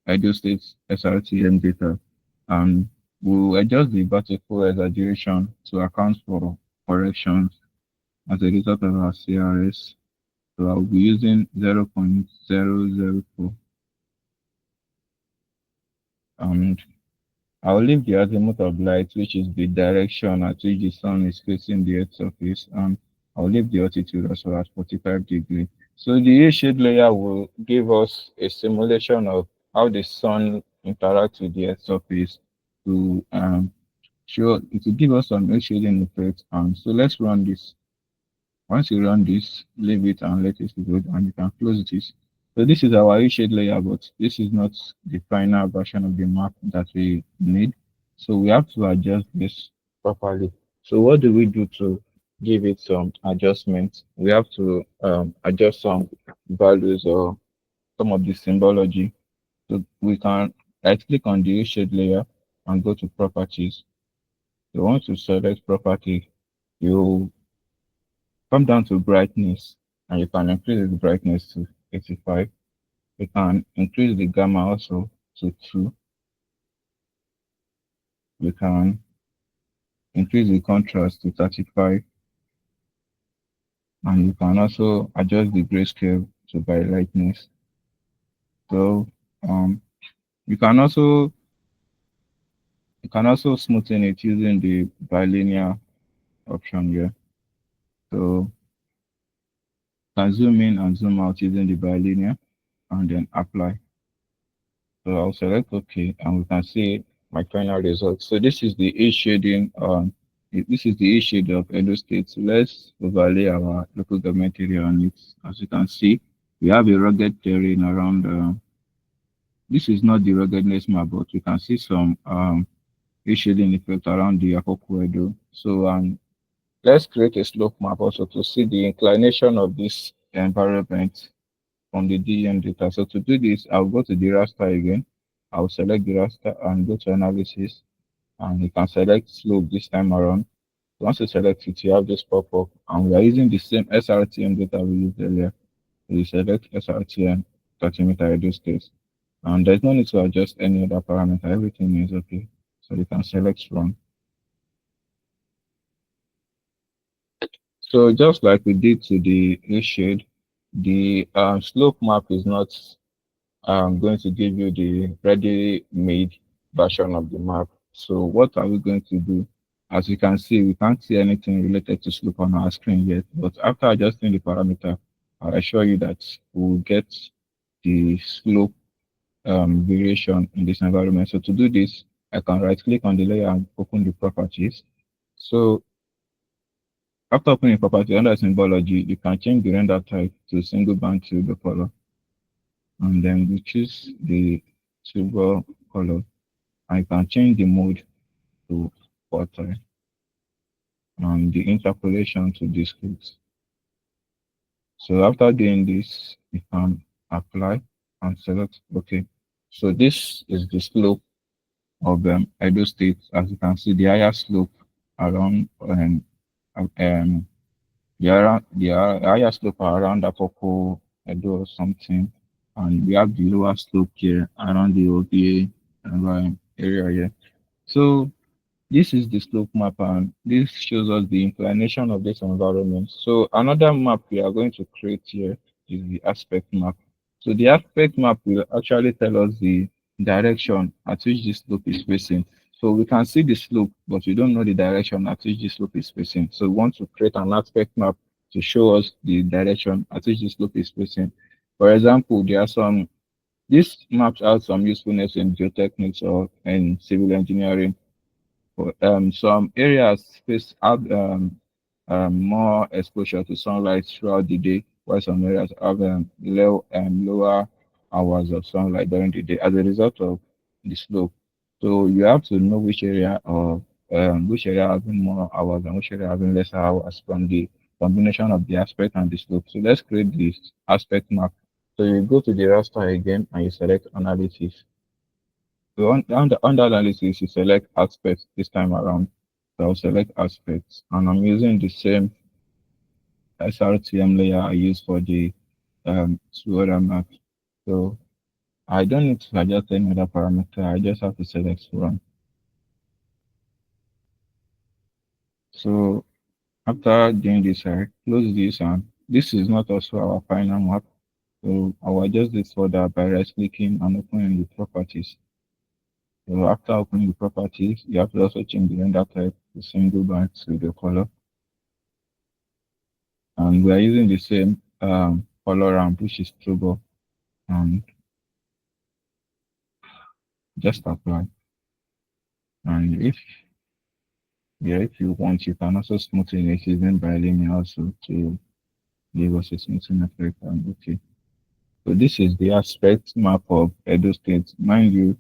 Edo State SRTM data, and we'll adjust the vertical exaggeration to account for corrections as a result of our CRS. So I'll be using 0.004, and I will leave the azimuth of light, which is the direction at which the sun is facing the Earth's surface, and I'll leave the altitude also at 45 degrees. So the A shade layer will give us a simulation of how the sun interacts with the Earth's surface to show it will give us some A shading effect. And so let's run this. Once you run this, leave it and let it load, and you can close this. So this is our shade layer, but this is not the final version of the map that we need. So we have to adjust this properly. So what do we do to give it some adjustments? We have to adjust some values or some of the symbology. So we can right click on the shade layer and go to properties. So once you select property, you come down to brightness, and you can increase the brightness to 85. You can increase the gamma also to 2. You can increase the contrast to 35, and you can also adjust the grayscale to by lightness. So um, you can also smoothen it using the bilinear option here. So you can zoom in and zoom out using the bilinear and then apply. So I'll select OK, and we can see my final result. So this is the A shading. This is the A shade of Edo State. So let's overlay our local government area on it. As you can see, we have a rugged terrain around. This is not the ruggedness map, but we can see some A shading effect around the Akoko Edo. So let's create a slope map also to see the inclination of this environment from the DEM data. So to do this, I'll go to the raster again. I'll select the raster and go to analysis, and you can select slope this time around. Once you select it, you have this pop up, and we are using the same SRTM data we used earlier. So you select SRTM 30-meter reduce case, and there's no need to adjust any other parameter. Everything is okay. So you can select run. So just like we did to the A shade, the slope map is not going to give you the ready-made version of the map. So what are we going to do? As you can see, we can't see anything related to slope on our screen yet, but after adjusting the parameter, I'll assure you that we'll get the slope variation in this environment. So to do this, I can right-click on the layer and open the properties. So after opening property under symbology, you can change the render type to single band tube color, and then we choose the silver color. I can change the mode to quartile and the interpolation to discrete. So after doing this, you can apply and select OK. So this is the slope of Edo State. As you can see, the higher slope around um the higher slope are around Akoko, Edo or something, and we have the lower slope here around the OBA area here. So this is the slope map, and this shows us the inclination of this environment. So another map we are going to create here is the aspect map. So the aspect map will actually tell us the direction at which the slope is facing. So we can see the slope, but we don't know the direction at which the slope is facing. So we want to create an aspect map to show us the direction at which the slope is facing. For example, there are some, these maps have some usefulness in geotechnics or in civil engineering. Some areas face have more exposure to sunlight throughout the day, while some areas have lower hours of sunlight during the day as a result of the slope. So you have to know which area having more hours and which area having lesser hours from the combination of the aspect and the slope. So let's create this aspect map. So you go to the raster again and you select analysis. So under analysis, you select aspects this time around. So I'll select aspects, and I'm using the same SRTM layer I use for the two other maps. So I don't need to adjust any other parameter. I just have to select run. So after doing this, I close this, and this is not also our final map. So I'll adjust this further by right clicking and opening the properties. So after opening the properties, you have to also change the render type to single back to the color. And we are using the same color ramp, which is turbo, and just apply. And if you want, you can also smoothen it using bilinear also to give us a smoothing effect. And okay. So this is the aspect map of Edo State. Mind you,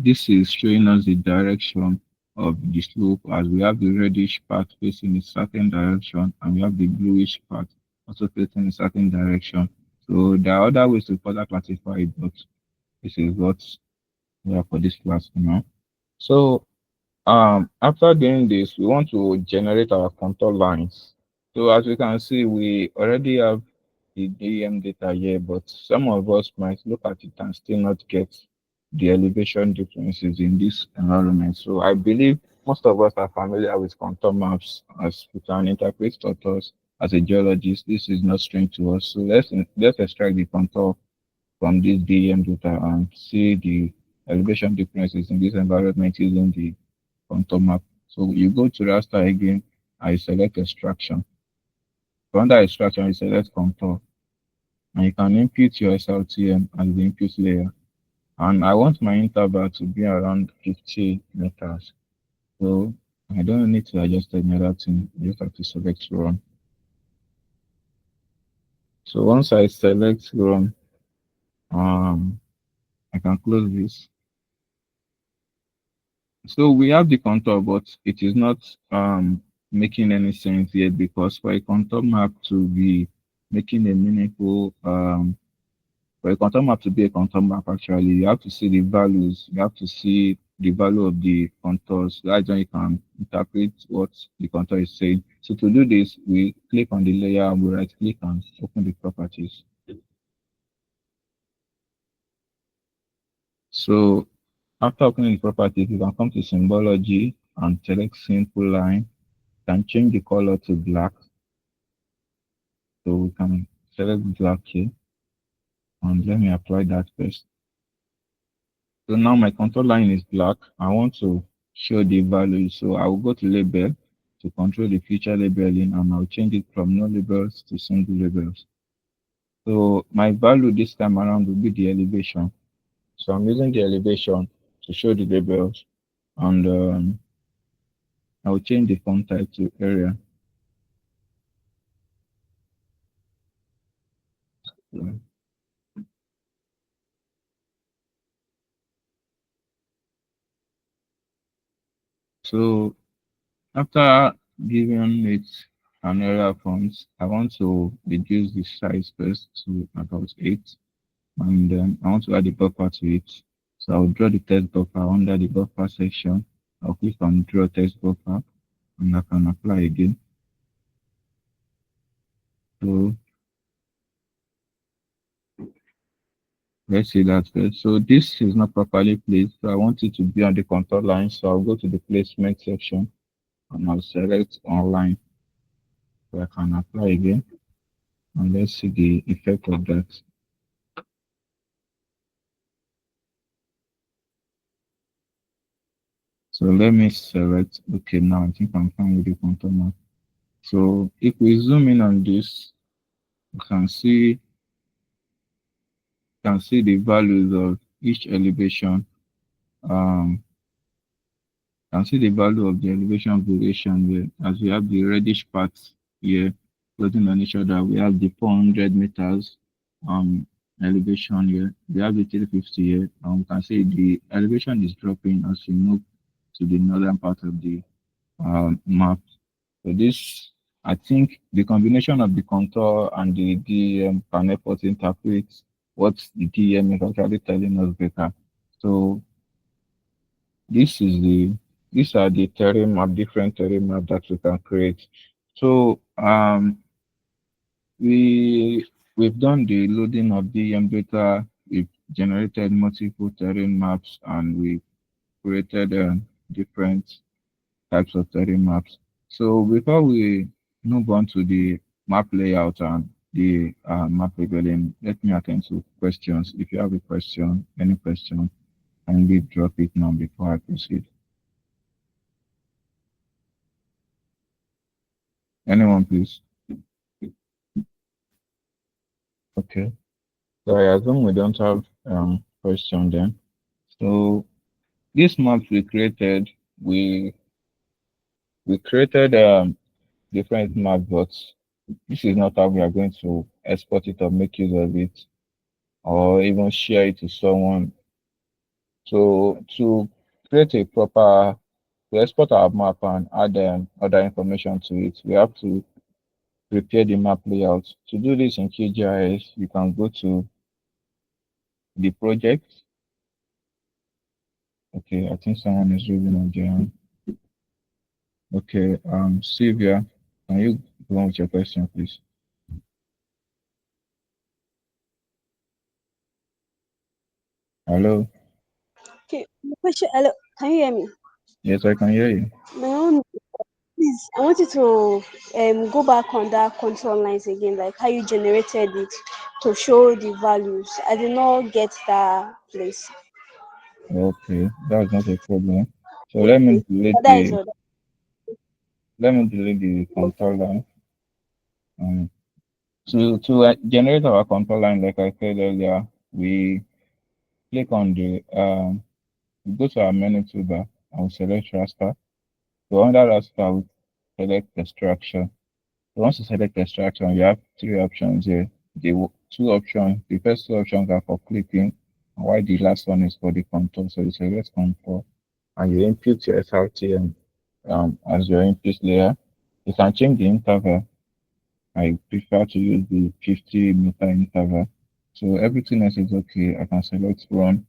this is showing us the direction of the slope as we have the reddish part facing a certain direction and we have the bluish part also facing a certain direction. So there are other ways to further classify it, but this is what we have for this class now. So after doing this, we want to generate our contour lines. So as we can see, we already have the DEM data here, but some of us might look at it and still not get the elevation differences in this environment. So I believe most of us are familiar with contour maps as we can interpret contours as a geologist. This is not strange to us. So let's extract the contour from this DEM data and see the elevation differences in this environment using the contour map. So you go to raster again, I select extraction. So under extraction, you select contour, and you can input your SLTM as the input layer. And I want my interval to be around 50 meters. So I don't need to adjust any other thing. I just have to select run. So once I select run, I can close this. So we have the contour, but it is not making any sense yet because for a contour map to be making a meaningful for a contour map to be a contour map, actually, you have to see the values. You have to see the value of the contours. That's when you can interpret what the contour is saying. So to do this, we click on the layer and we right click and open the properties. So after opening the properties, you can come to symbology and select simple line. You can change the color to black. So we can select black here. And let me apply that first. So now my contour line is black. I want to show the value. So I will go to label to control the feature labeling and I'll change it from no labels to single labels. So my value this time around will be the elevation. So I'm using the elevation to show the labels and I'll change the font type to area. So after giving it an area font, I want to reduce the size first to about 8. And then I want to add the buffer to it. So I'll draw the text buffer under the buffer section. I'll click on draw text buffer and I can apply again. So let's see that first. So this is not properly placed. So I want it to be on the contour line. So I'll go to the placement section and I'll select online. So I can apply again. And let's see the effect of that. So let me select, okay, now I think I'm fine with the contour map. So if we zoom in on this, you can see the values of each elevation. Can see the value of the elevation variation here as we have the reddish parts here floating on each other. We have the 400 meters elevation here. We have the 350 here. And we can see the elevation is dropping as we move to the northern part of the map. So this, I think the combination of the contour and the DEM can help us interpret what the DEM is actually telling us better. So these are the terrain map, different terrain map that we can create. So we've done the loading of DEM data. We've generated multiple terrain maps and we created different types of terrain maps. So before we move on to the map layout and the map labeling, let me attend to questions. If you have a question, any question, kindly drop it now before I proceed. Anyone, please? Okay. So I assume we don't have question then. So this map we created different map, but this is not how we are going to export it or make use of it or even share it to someone. So to create a proper to export our map and add other information to it, we have to prepare the map layout. To do this in QGIS, you can go to the project. Okay, I think someone is reading on Jan. Okay, Sylvia, can you go on with your question, please? Hello. Okay, my question. Hello, can you hear me? Yes, I can hear you. My own, please. I want you to go back on that control lines again, like how you generated it to show the values. I did not get that place. Okay, that's not a problem. So Okay, that is all. let me delete the control line. Um, to generate our control line, like I said earlier, we click on the we go to our menu toolbar and we select raster. So under raster, we select extraction. So once you select extraction, you have three options here. Two options, the first two options are for clipping, while the last one is for the contour. So you select contour and you input your SRTM as your input layer. You can change the interval. I prefer to use the 50-meter interval. So everything else is okay. I can select run.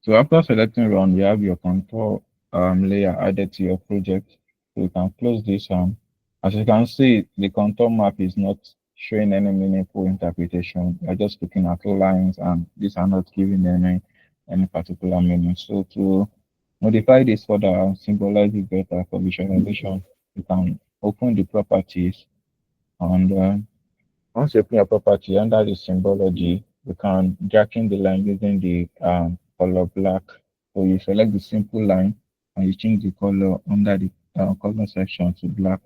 So after selecting run, you have your contour layer added to your project. So you can close this. As you can see, the contour map is not showing any meaningful interpretation. You're just looking at lines, and these are not giving any particular meaning. So to modify this further and symbolize it better for visualization, you can open the properties and once you open your property under the symbology, you can darken the line using the color black. So you select the simple line and you change the color under the color section to black.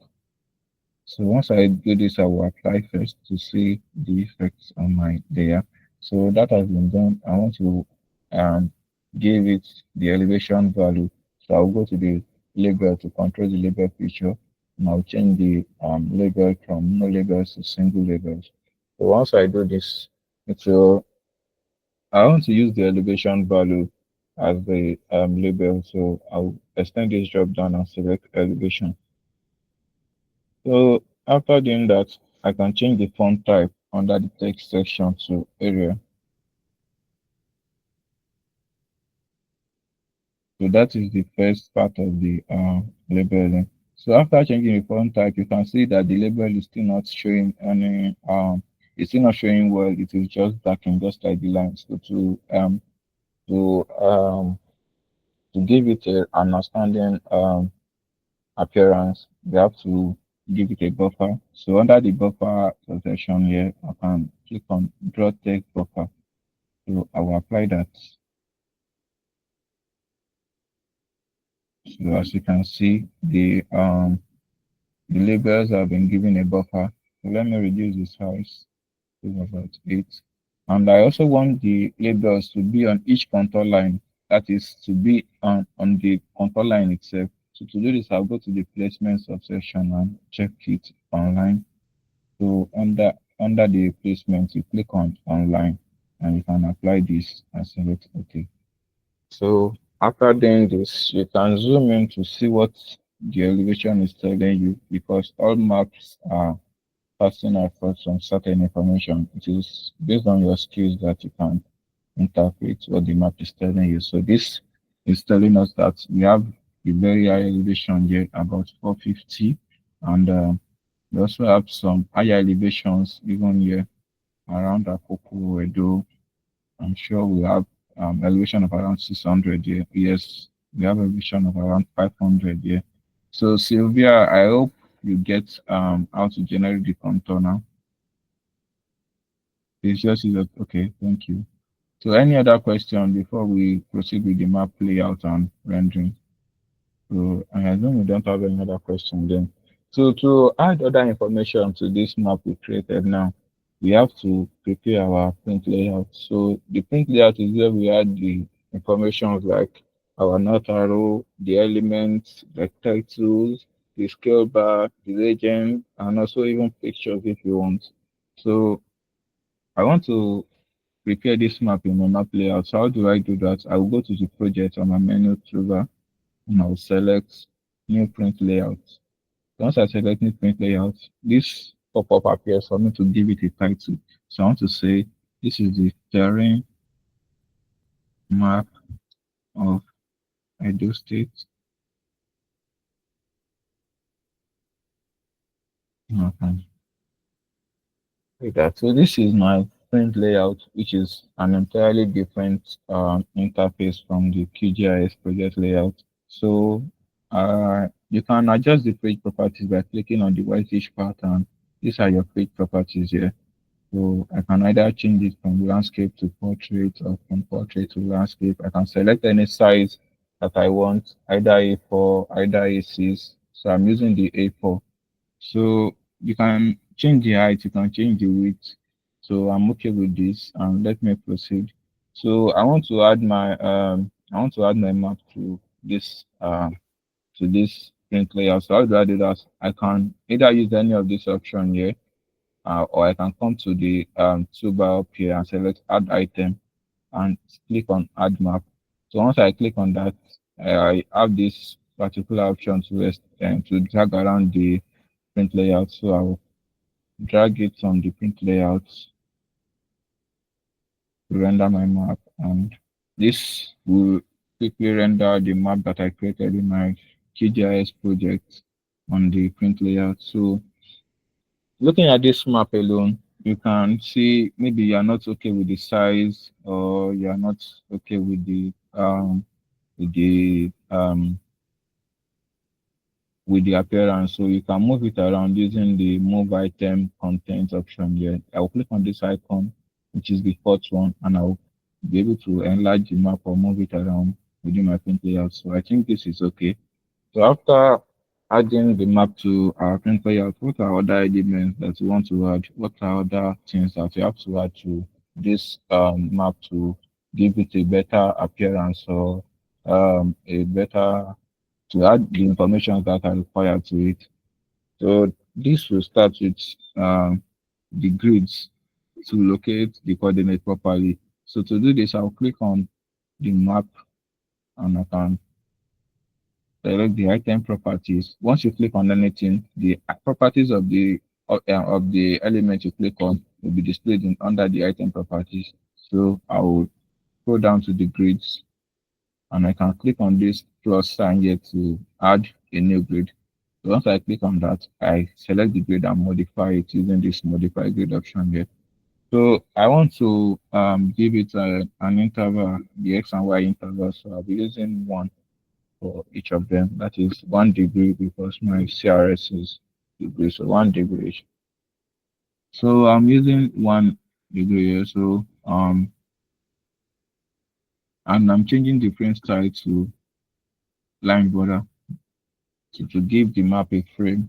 So once I do this, I will apply first to see the effects on my layer. So that has been done. I want to um, give it the elevation value. So I'll go to the label to control the label feature, and I'll change the label from no labels to single labels. So once I do this, it will, I want to use the elevation value as the label. So I'll extend this drop down and select elevation. So after doing that, I can change the font type under the text section to Arial. So that is the first part of the labeling. So after changing the font type, you can see that the label is still not showing any it's still not showing well. It is just darkened, just like the lines. So to um to give it an outstanding appearance, we have to give it a buffer. So under the buffer section here, I can click on draw text buffer. So I will apply that. So as you can see, the labels have been given a buffer. So let me reduce the size to about 8. And I also want the labels to be on each contour line. That is to be on the contour line itself. So to do this, I'll go to the placement subsection and check it online. So under the placement, you click on online and you can apply this and select OK. So after doing this, you can zoom in to see what the elevation is telling you because all maps are passing across some certain information. It is based on your skills that you can interpret what the map is telling you. So this is telling us that we have a very high elevation here, about 450, and we also have some higher elevations even here around Akoko, Edo. I'm sure we have elevation of around 600 here. Yes, we have elevation of around 500 here. So Sylvia, I hope you get how to generate the contour now. It's just okay. Thank you. So any other question before we proceed with the map layout and rendering? So I assume we don't have any other question then. So to add other information to this map we created now, we have to prepare our print layout. So the print layout is where we add the information like our north arrow, the elements, the titles, the scale bar, the legend, and also even pictures if you want. So I want to prepare this map in my map layout. So how do I do that? I will go to the project on my menu toolbar and I'll select new print layout. Once I select new print layout, this pop-up appears for me to give it a title. So I want to say this is the terrain map of Edo State. Okay. Like that. So this is my print layout, which is an entirely different interface from the QGIS project layout. So you can adjust the page properties by clicking on the whitish pattern. These are your page properties here. So I can either change it from landscape to portrait or from portrait to landscape. I can select any size that I want, either A4, either A6. So I'm using the A4. So you can change the height, you can change the width. So I'm okay with this, and let me proceed. So I want to add my map to this print layout. So how do I do that? I can either use any of this option here, or I can come to the toolbar up here and select add item and click on add map. So once I click on that, I have this particular option to drag around the print layout. So I'll drag it on the print layout to render my map, and this will quickly render the map that I created in my QGIS project on the print layout. So looking at this map alone, you can see maybe you are not okay with the size, or you are not okay with the um with the appearance. So you can move it around using the move item content option here. I will click on this icon, which is the fourth one, and I'll be able to enlarge the map or move it around within my print layout. So I think this is okay. So after adding the map to our print layout, what are other elements that you want to add? What are other things that you have to add to this map to give it a better appearance, or a better to add the information that are required to it? So this will start with the grids to locate the coordinate properly. So to do this, I'll click on the map and I can select the item properties. Once you click on anything, the properties of the element you click on will be displayed under the item properties. So I will go down to the grids and I can click on this plus sign here to add a new grid. So once I click on that, I select the grid and modify it using this modify grid option here. So I want to give it an interval, the x and y interval. So I'll be using 1 for each of them. That is 1 degree because my CRS is degree, so 1 degree. So I'm using 1 degree here. So and I'm changing the frame style to line border to give the map a frame,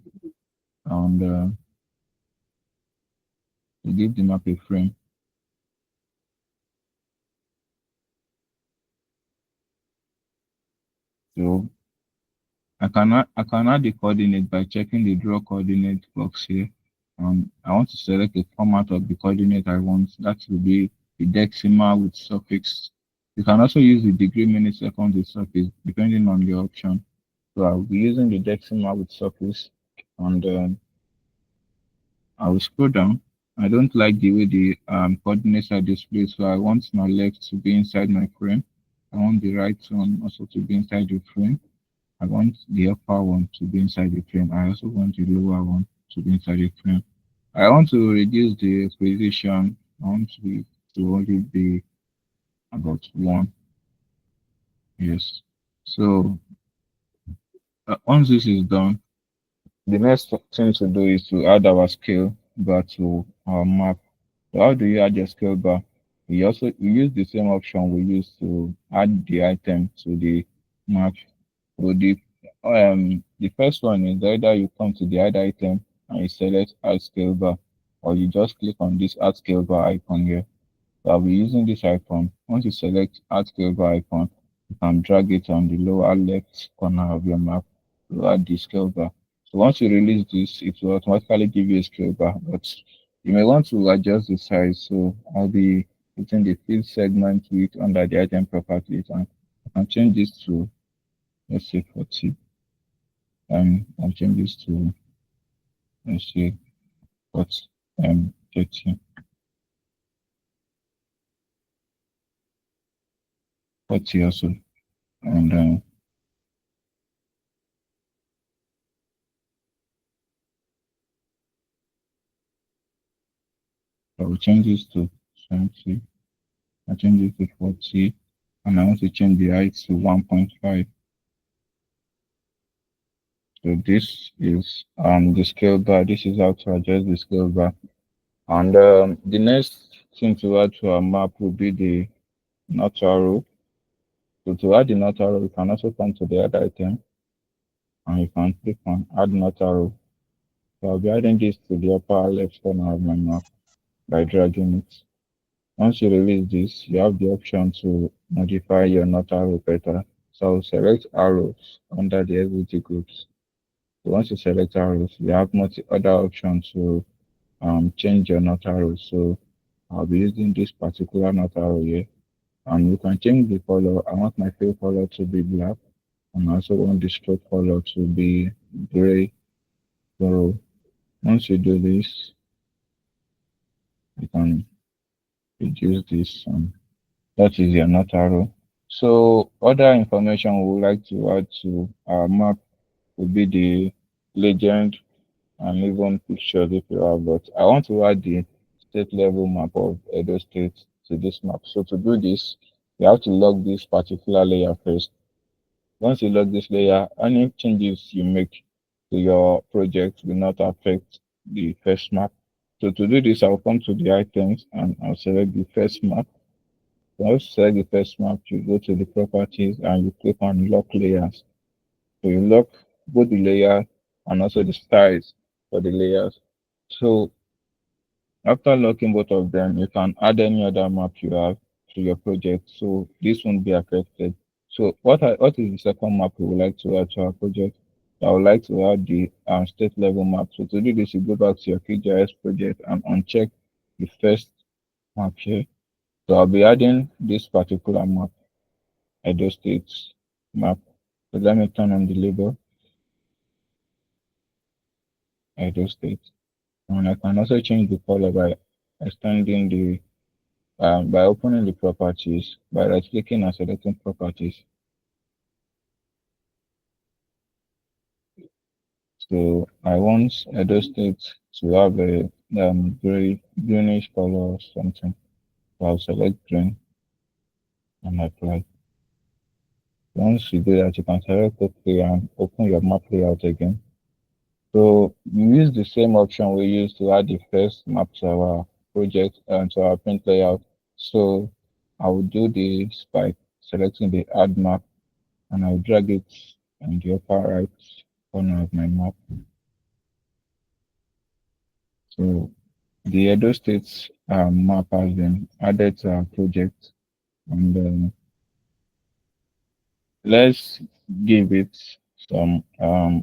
and to give the map a frame. So I can add the coordinate by checking the draw coordinate box here. I want to select the format of the coordinate I want. That will be the decimal with suffix. You can also use the degree, minute, second with suffix depending on your option. So I'll be using the decimal with suffix, and I will scroll down. I don't like the way the coordinates are displayed, so I want my left to be inside my frame. I want the right one also to be inside the frame. I want the upper one to be inside the frame. I also want the lower one to be inside the frame. I want to reduce the position. I want to only be about 1. Yes. So once this is done, the next thing to do is to add our scale bar to our map. So how do you add your scale bar? We use the same option we use to add the item to the map. So the first one is either you come to the add item and you select add scale bar, or you just click on this add scale bar icon here. So I'll be using this icon. Once you select add scale bar icon, you can drag it on the lower left corner of your map to add the scale bar. So once you release this, it will automatically give you a scale bar, but you may want to adjust the size. So I'll be putting the field segment width under the item properties, and I can change this to, let's say, 40. I'll change this to, let's say, 40, 30, 40 also. And I will change this to 20. I change it to 40, and I want to change the height to 1.5. So this is the scale bar. This is how to adjust the scale bar. And the next thing to add to our map will be the not arrow. So to add the not arrow, you can also come to the add item and you can click on add not arrow. So I'll be adding this to the upper left corner of my map by dragging it. Once you release this, you have the option to modify your not arrow better. So select arrows under the SVT groups. So once you select arrows, you have other options to change your not arrow. So I'll be using this particular not arrow here. And you can change the color. I want my fill color to be black, and I also want the stroke color to be gray. So once you do this, you can reduce this. That is your not arrow. So other information we would like to add to our map would be the legend and even pictures if you have, but I want to add the state level map of Edo State to this map. So to do this, you have to log this particular layer first. Once you log this layer, any changes you make to your project will not affect the first map. So to do this, I'll come to the items and I'll select the first map. Once you select the first map, you go to the properties and you click on lock layers. So you lock both the layer and also the styles for the layers. So after locking both of them, you can add any other map you have to your project. So this won't be affected. So what is the second map we would like to add to our project? I would like to add the state level map. So to do this, you go back to your QGIS project and uncheck the first map here. So I'll be adding this particular map, Edo State map. So let me turn on the label, Edo State. And I can also change the color by extending the by opening the properties, by right clicking and selecting properties. So I want Edo State to have a greenish color or something. So I'll select green and apply. Once you do that, you can select OK and open your map layout again. So we use the same option we used to add the first map to our project and to our print layout. So I will do this by selecting the add map and I'll drag it in the upper right corner of my map. So the Edo State map has been added to our project, and let's give it some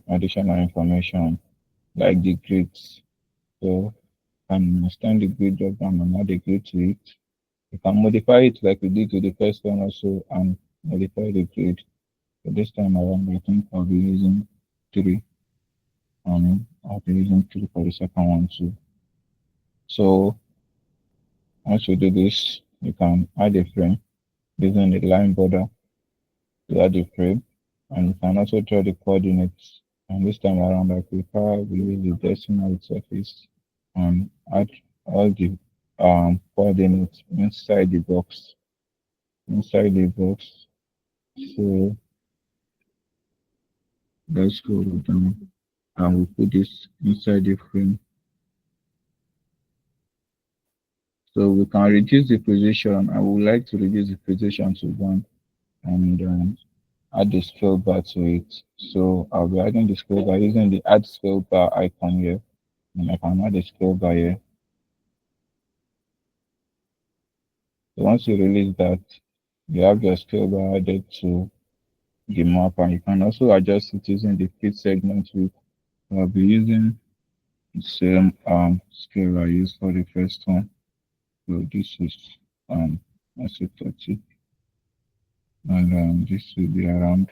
additional information like the grids. So can extend the grid drop down and add a grid to it. You can modify it like we did to the first one also and modify the grid. So this time around, I think I'll be using 3. I'll be using 3 for the second one too. So once you do this, you can add a frame using the line border to add a frame, and you can also draw the coordinates. And this time around, I prefer we use the decimal surface and add all the coordinates inside the box. Inside the box. So let's go down and we put this inside the frame. So we can reduce the precision. I would like to reduce the precision to one and add the scale bar to it. So I'll be adding the scale bar using the add scale bar icon here. And I can add a scale bar here. So once you release that, you have your scale bar added to the map, and you can also adjust it using the fit segment width. I'll be using the same scale I used for the first one. So this is let's say 30, and this will be around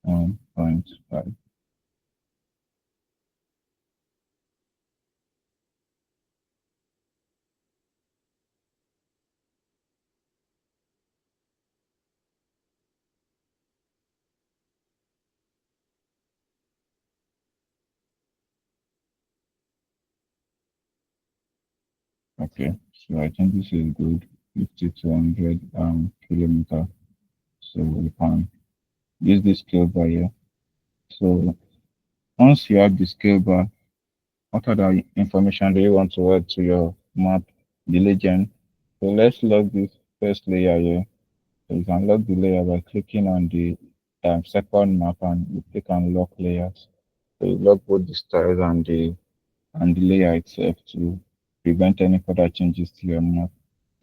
0.5. Okay, so I think this is good. 50 to 100 kilometer. So we can use the scale bar here. So once you have the scale bar, what other information do you want to add to your map? The legend. So let's log this first layer here. So you can lock the layer by clicking on the second map and you click on lock layers. So you lock both the styles and the layer itself to prevent any further changes to your map.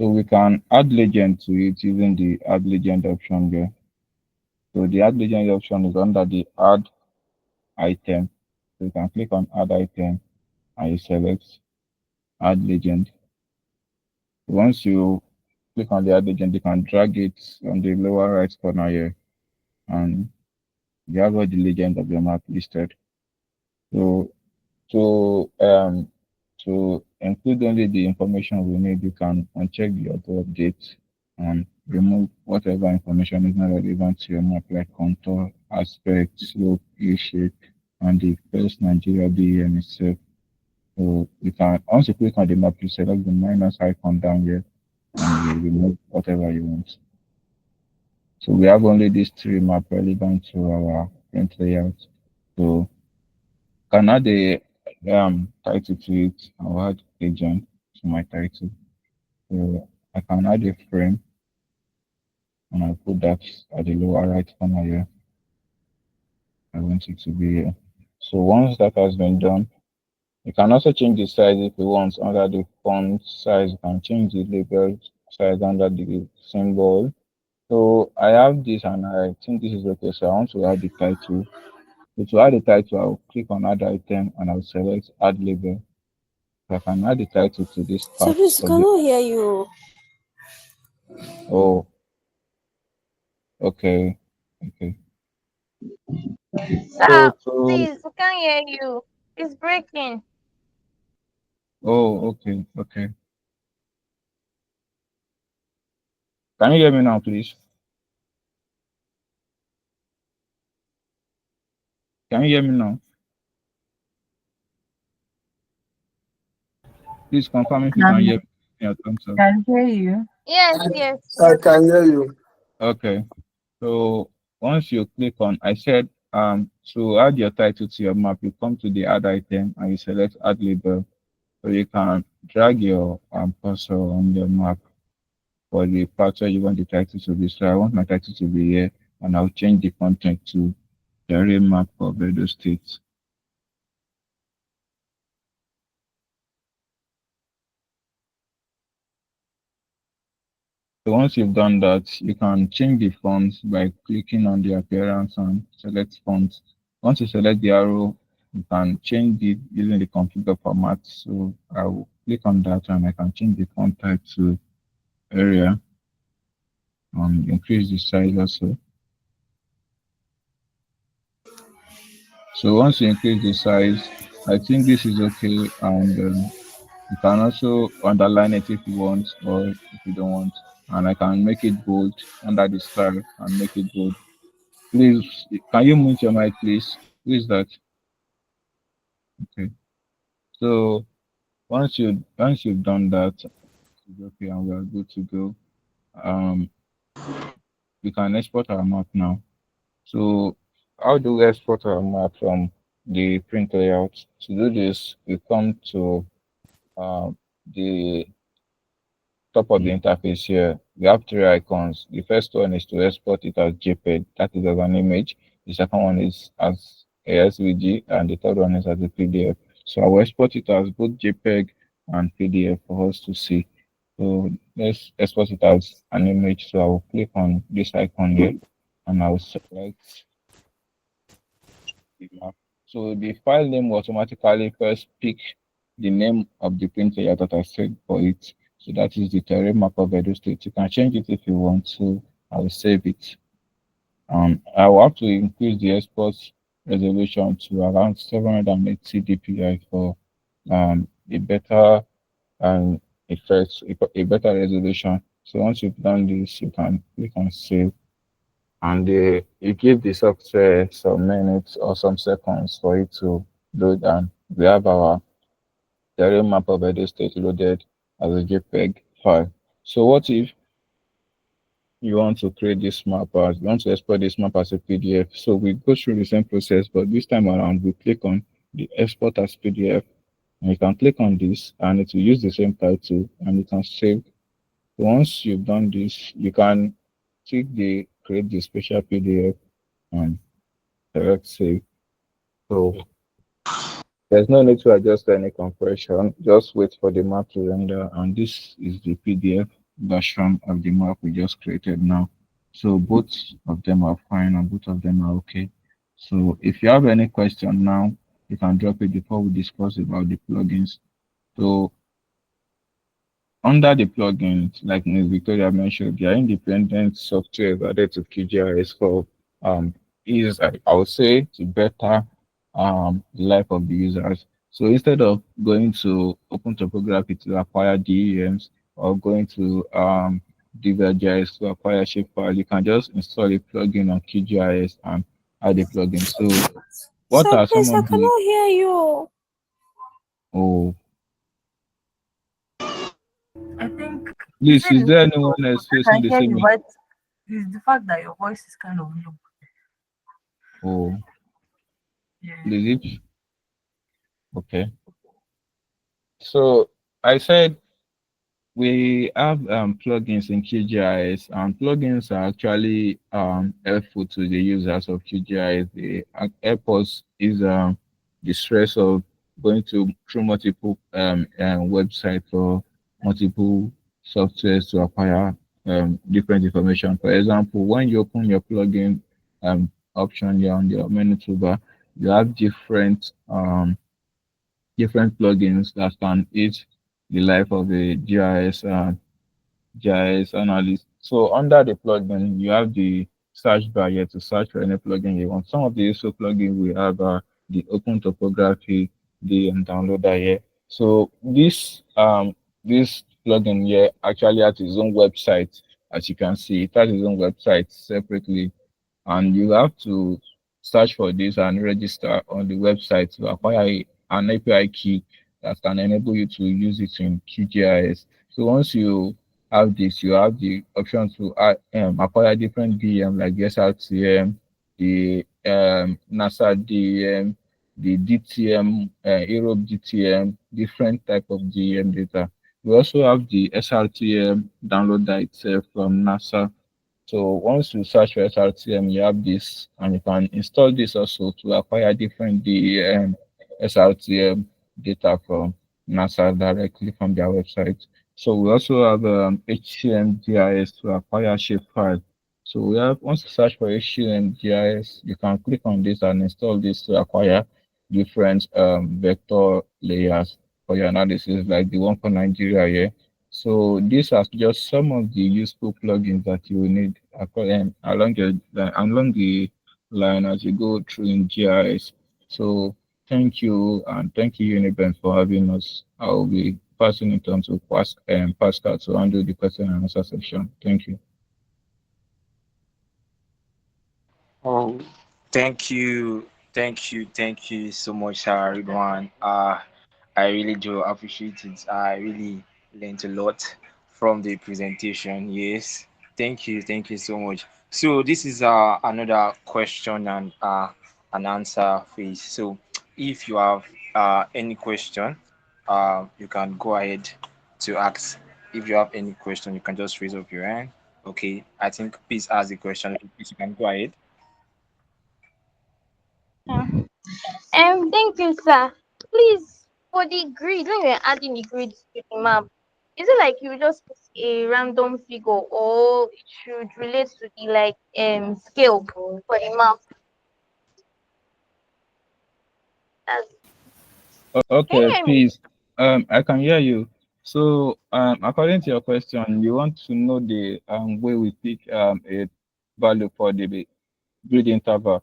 So we can add legend to it using the add legend option here. So the add legend option is under the add item. So you can click on add item and you select add legend. Once you click on the add legend, you can drag it on the lower right corner here and you have all the legend of your map listed. So to include only the information we need, you can uncheck the auto update and remove whatever information is not relevant to your map, like contour, aspect, slope, U shape, and the first Nigeria BEM itself. So you can once you click on the map, you select the minus icon down here and you remove whatever you want. So we have only these three map relevant to our print layout. So can add a title to it. I'll add agent to my title. So I can add a frame and I'll put that at the lower right corner here. I want it to be here. So once that has been done, you can also change the size if you want under the font size. You can change the label size under the symbol. So I have this and I think this is okay. So I want to add the title. So to add the title, I'll click on add item and I'll select add label. So I can add the title to this So part please, of the. cannot hear you. Oh, okay, okay. So to Please, we can't hear you. It's breaking. okay, okay. Can you hear me now, please? Can you hear me now? Please confirm if you can hear me. Yeah, thumbs up. Can hear you. Yes, yes. I can hear you. Okay. So once you click on, I said to add your title to your map, you come to the add item and you select add label. So you can drag your cursor on your map for the part where you want the title to be. So I want my title to be here, and I'll change the content to the real map of Edo State. So once you've done that, you can change the fonts by clicking on the appearance and select font. Once you select the arrow, you can change it using the configure format. So I will click on that and I can change the font type to area and increase the size also. So once you increase the size, I think this is okay, and you can also underline it if you want or if you don't want. And I can make it bold under the style and make it bold. Please, can you mute your mic, please? Who is that? Okay. So once you've done that, it's okay, and we are good to go. Um, we can export our map now. So how do we export our map from the print layout? To do this, we come to the top of the interface here, we have three icons. The first one is to export it as JPEG, that is as an image. The second one is as a SVG, and the third one is as a PDF. So I will export it as both JPEG and PDF for us to see. So let's export it as an image. So I will click on this icon here, and I will select the map. So the file name will automatically first pick the name of the print layer that I set for it. So that is the terrain map of Edo State. You can change it if you want to. I will save it. I will have to increase the export resolution to around 780 dpi for a better effect, a better resolution. So once you've done this, you can click on save, and you give the software some minutes or some seconds for it to load, and we have our terrain map of Edo State loaded as a JPEG file. So what if you want to create this map as you want to export this map as a PDF? So we go through the same process, but this time around we click on the export as PDF, and you can click on this and it will use the same title and you can save. Once you've done this, you can click the create the special PDF and select save. So there's no need to adjust any compression. Just wait for the map to render, and this is the PDF version of the map we just created now. So both of them are fine and both of them are okay. So if you have any question now, you can drop it before we discuss about the plugins. So under the plugins, like Ms. Victoria mentioned, they are independent software added to QGIS for is I would say to better the life of the users. So instead of going to open topography to acquire DEMs or going to DigGeoNaija to acquire shapefile, you can just install a plugin on QGIS and add a plugin. So what So are some please, I of the cannot hear you. oh I think you please, said is it's there low. anyone else I facing can the hear same you, issue? but it's the fact that your voice is kind of low. Oh, Yeah. is it okay? So I said we have plugins in QGIS, and plugins are actually helpful to the users of QGIS. They help us is the stress of going through multiple websites or multiple softwares to acquire different information. For example, when you open your plugin option here on the menu toolbar, you have different plugins that can aid the life of a GIS analyst. So under the plugin, you have the search bar here to search for any plugin you want. Some of the useful plugins we have are the Open Topography, the downloader here. So this plugin here actually has its own website. As you can see, it has its own website separately, and you have to search for this and register on the website to acquire an API key that can enable you to use it in QGIS. So once you have this, you have the option to acquire different DM like the SRTM, the NASA DEM, the DTM, Europe DTM, different type of DEM data. We also have the SRTM downloader itself from NASA. So once you search for SRTM, you have this, and you can install this also to acquire different DEM SRTM data from NASA directly from their website. So we also have HCM GIS to acquire shapefile. So we have once you search for HCM GIS, you can click on this and install this to acquire different vector layers for your analysis, like the one for Nigeria here. So these are just some of the useful plugins that you will need along the line as you go through in GIS. So thank you, and thank you, UNIBEN, for having us. I will be passing it on to Pascal to handle the question and answer section. Thank you. Oh, thank you so much, Ridwan. I really do appreciate it. I really learned a lot from the presentation. Yes, thank you so much. So this is another question and an answer phase. So if you have any question, you can go ahead to ask. If you have any question, you can just raise up your hand. Okay, I think Peace has a question. Peace, you can go ahead. Yeah. Thank you, sir. Please, for the grid, when you're adding the grid to the map, is it like you just put a random figure, or it should relate to the scale for the map? That's, can you Okay, hear me? please. I can hear you. So, according to your question, you want to know the way we pick a value for the grid interval.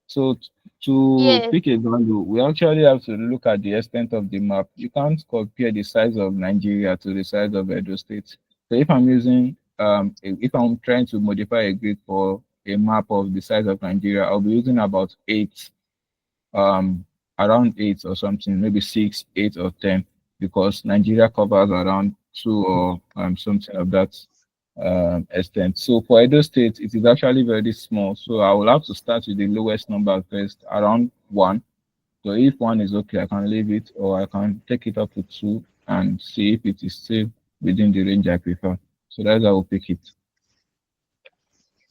So to Yes. pick a value, we actually have to look at the extent of the map. You can't compare the size of Nigeria to the size of Edo State. So if I'm using if I'm trying to modify a grid for a map of the size of Nigeria, I'll be using about um around 8 or something, maybe 6, 8 or 10, because Nigeria covers around 2 or something of that extent. So for Edo State, it is actually very small. So I will have to start with the lowest number first, around 1. So if 1 is okay, I can leave it, or I can take it up to 2 and see if it is still within the range I prefer. So that's how I will pick it.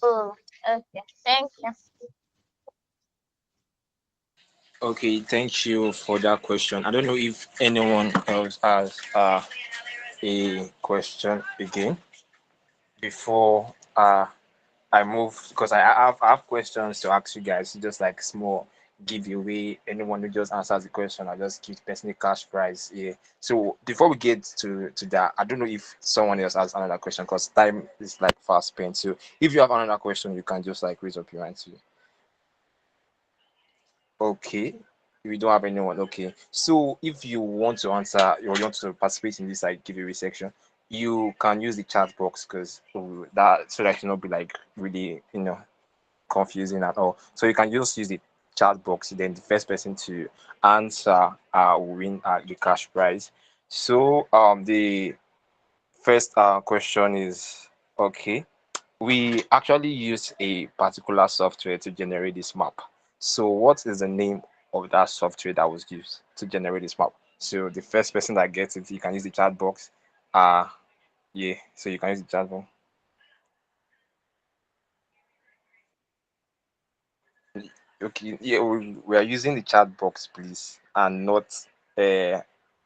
Oh, okay. Thank you. Okay, thank you for that question. I don't know if anyone else has a question again before I move, because I have questions to ask you guys. Just like small giveaway. Anyone who just answers the question, I just give personal cash prize. Yeah. So before we get to that, I don't know if someone else has another question, because time is like fast spent. So if you have another question, you can just like raise up your hand too. Okay. If you don't have anyone, okay. So if you want to answer or you want to participate in this like giveaway section, you can use the chat box, because that so that it should not be like really confusing at all. So you can just use the chat box. Then the first person to answer will win the cash prize. So the first question is, okay. We actually use a particular software to generate this map. So what is the name of that software that was used to generate this map? So the first person that gets it, you can use the chat box. Yeah, so you can use the chat box. Okay, yeah, we are using the chat box, please, and not uh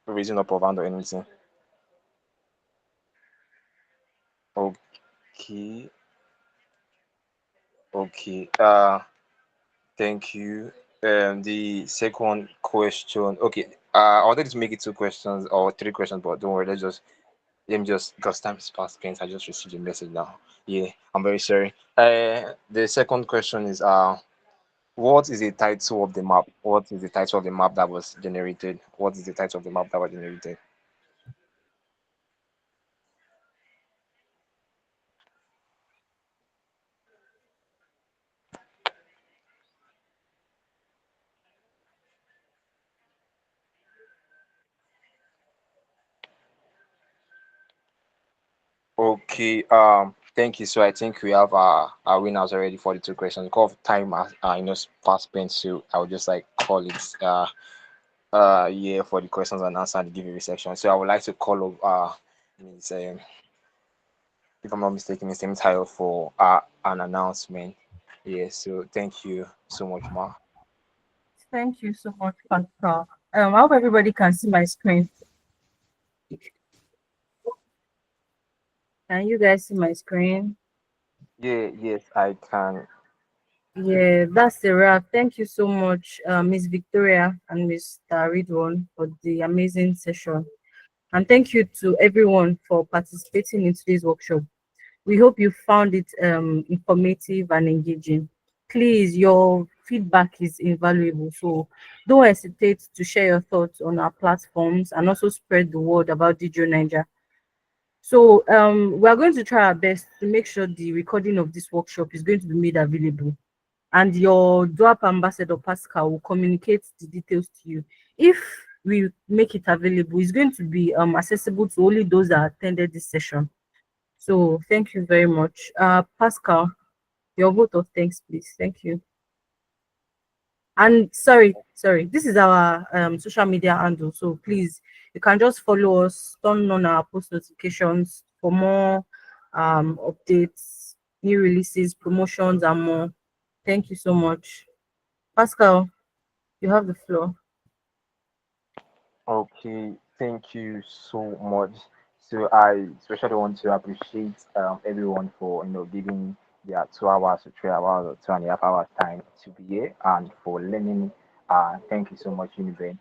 raising up of hand or anything. Okay, okay. Thank you. The second question. Okay. I wanted to make it 2 questions or 3 questions, but don't worry. Let me just because time is past spent. I just received a message now. Yeah, I'm very sorry. The second question is what is the title of the map? What is the title of the map that was generated? What is the title of the map that was generated? Okay. Thank you. So I think we have our winners already for the 2 questions. Because of time, fast spent, so I would just like call it yeah, for the questions and answer the giveaway section. So I would like to call up Ms. If I'm not mistaken, Ms. Tile for an announcement. Yeah. So thank you so much, Ma. Thank you so much, Pascal. I hope everybody can see my screen. Can you guys see my screen? Yeah. Yes, I can. Yeah, that's the wrap. Thank you so much, Miss Victoria and Mr. Ridwan, for the amazing session. And thank you to everyone for participating in today's workshop. We hope you found it informative and engaging. Please, your feedback is invaluable. So don't hesitate to share your thoughts on our platforms and also spread the word about DigGeoNaija. So we are going to try our best to make sure the recording of this workshop is going to be made available. And your DUAP ambassador Pascal will communicate the details to you. If we make it available, it's going to be accessible to only those that attended this session. So thank you very much. Pascal, your vote of thanks, please. Thank you. And sorry, this is our social media handle. So please, you can just follow us, turn on our post notifications for more updates, new releases, promotions, and more. Thank you so much. Pascal, you have the floor. Okay, thank you so much. So I especially want to appreciate everyone for giving their 2 hours or 3 hours or 2.5 hours time to be here and for learning. Thank you so much, UNIBEN,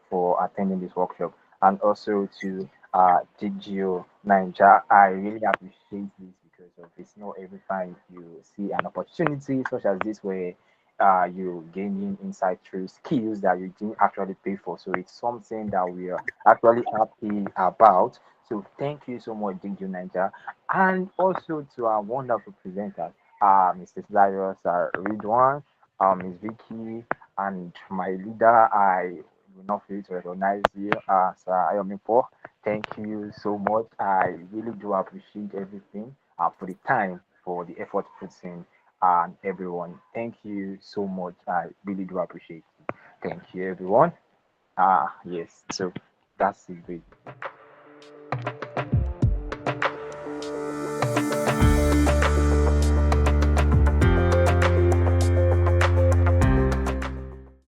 for attending this workshop, and also to DigGeoNaija. I really appreciate this because of it's not every time you see an opportunity such as this where you gaining insight through skills that you didn't actually pay for. So it's something that we are actually happy about. So thank you so much, DigGeoNaija, and also to our wonderful presenters, Mr. Cyrus, Ridwan, Ms. Vicky, and my leader. I will not fail to recognize you, Sir Ayomipo. Thank you so much. I really do appreciate everything for the time, for the effort put in, and everyone. Thank you so much. I really do appreciate it. Thank you, everyone. Yes. So that's it.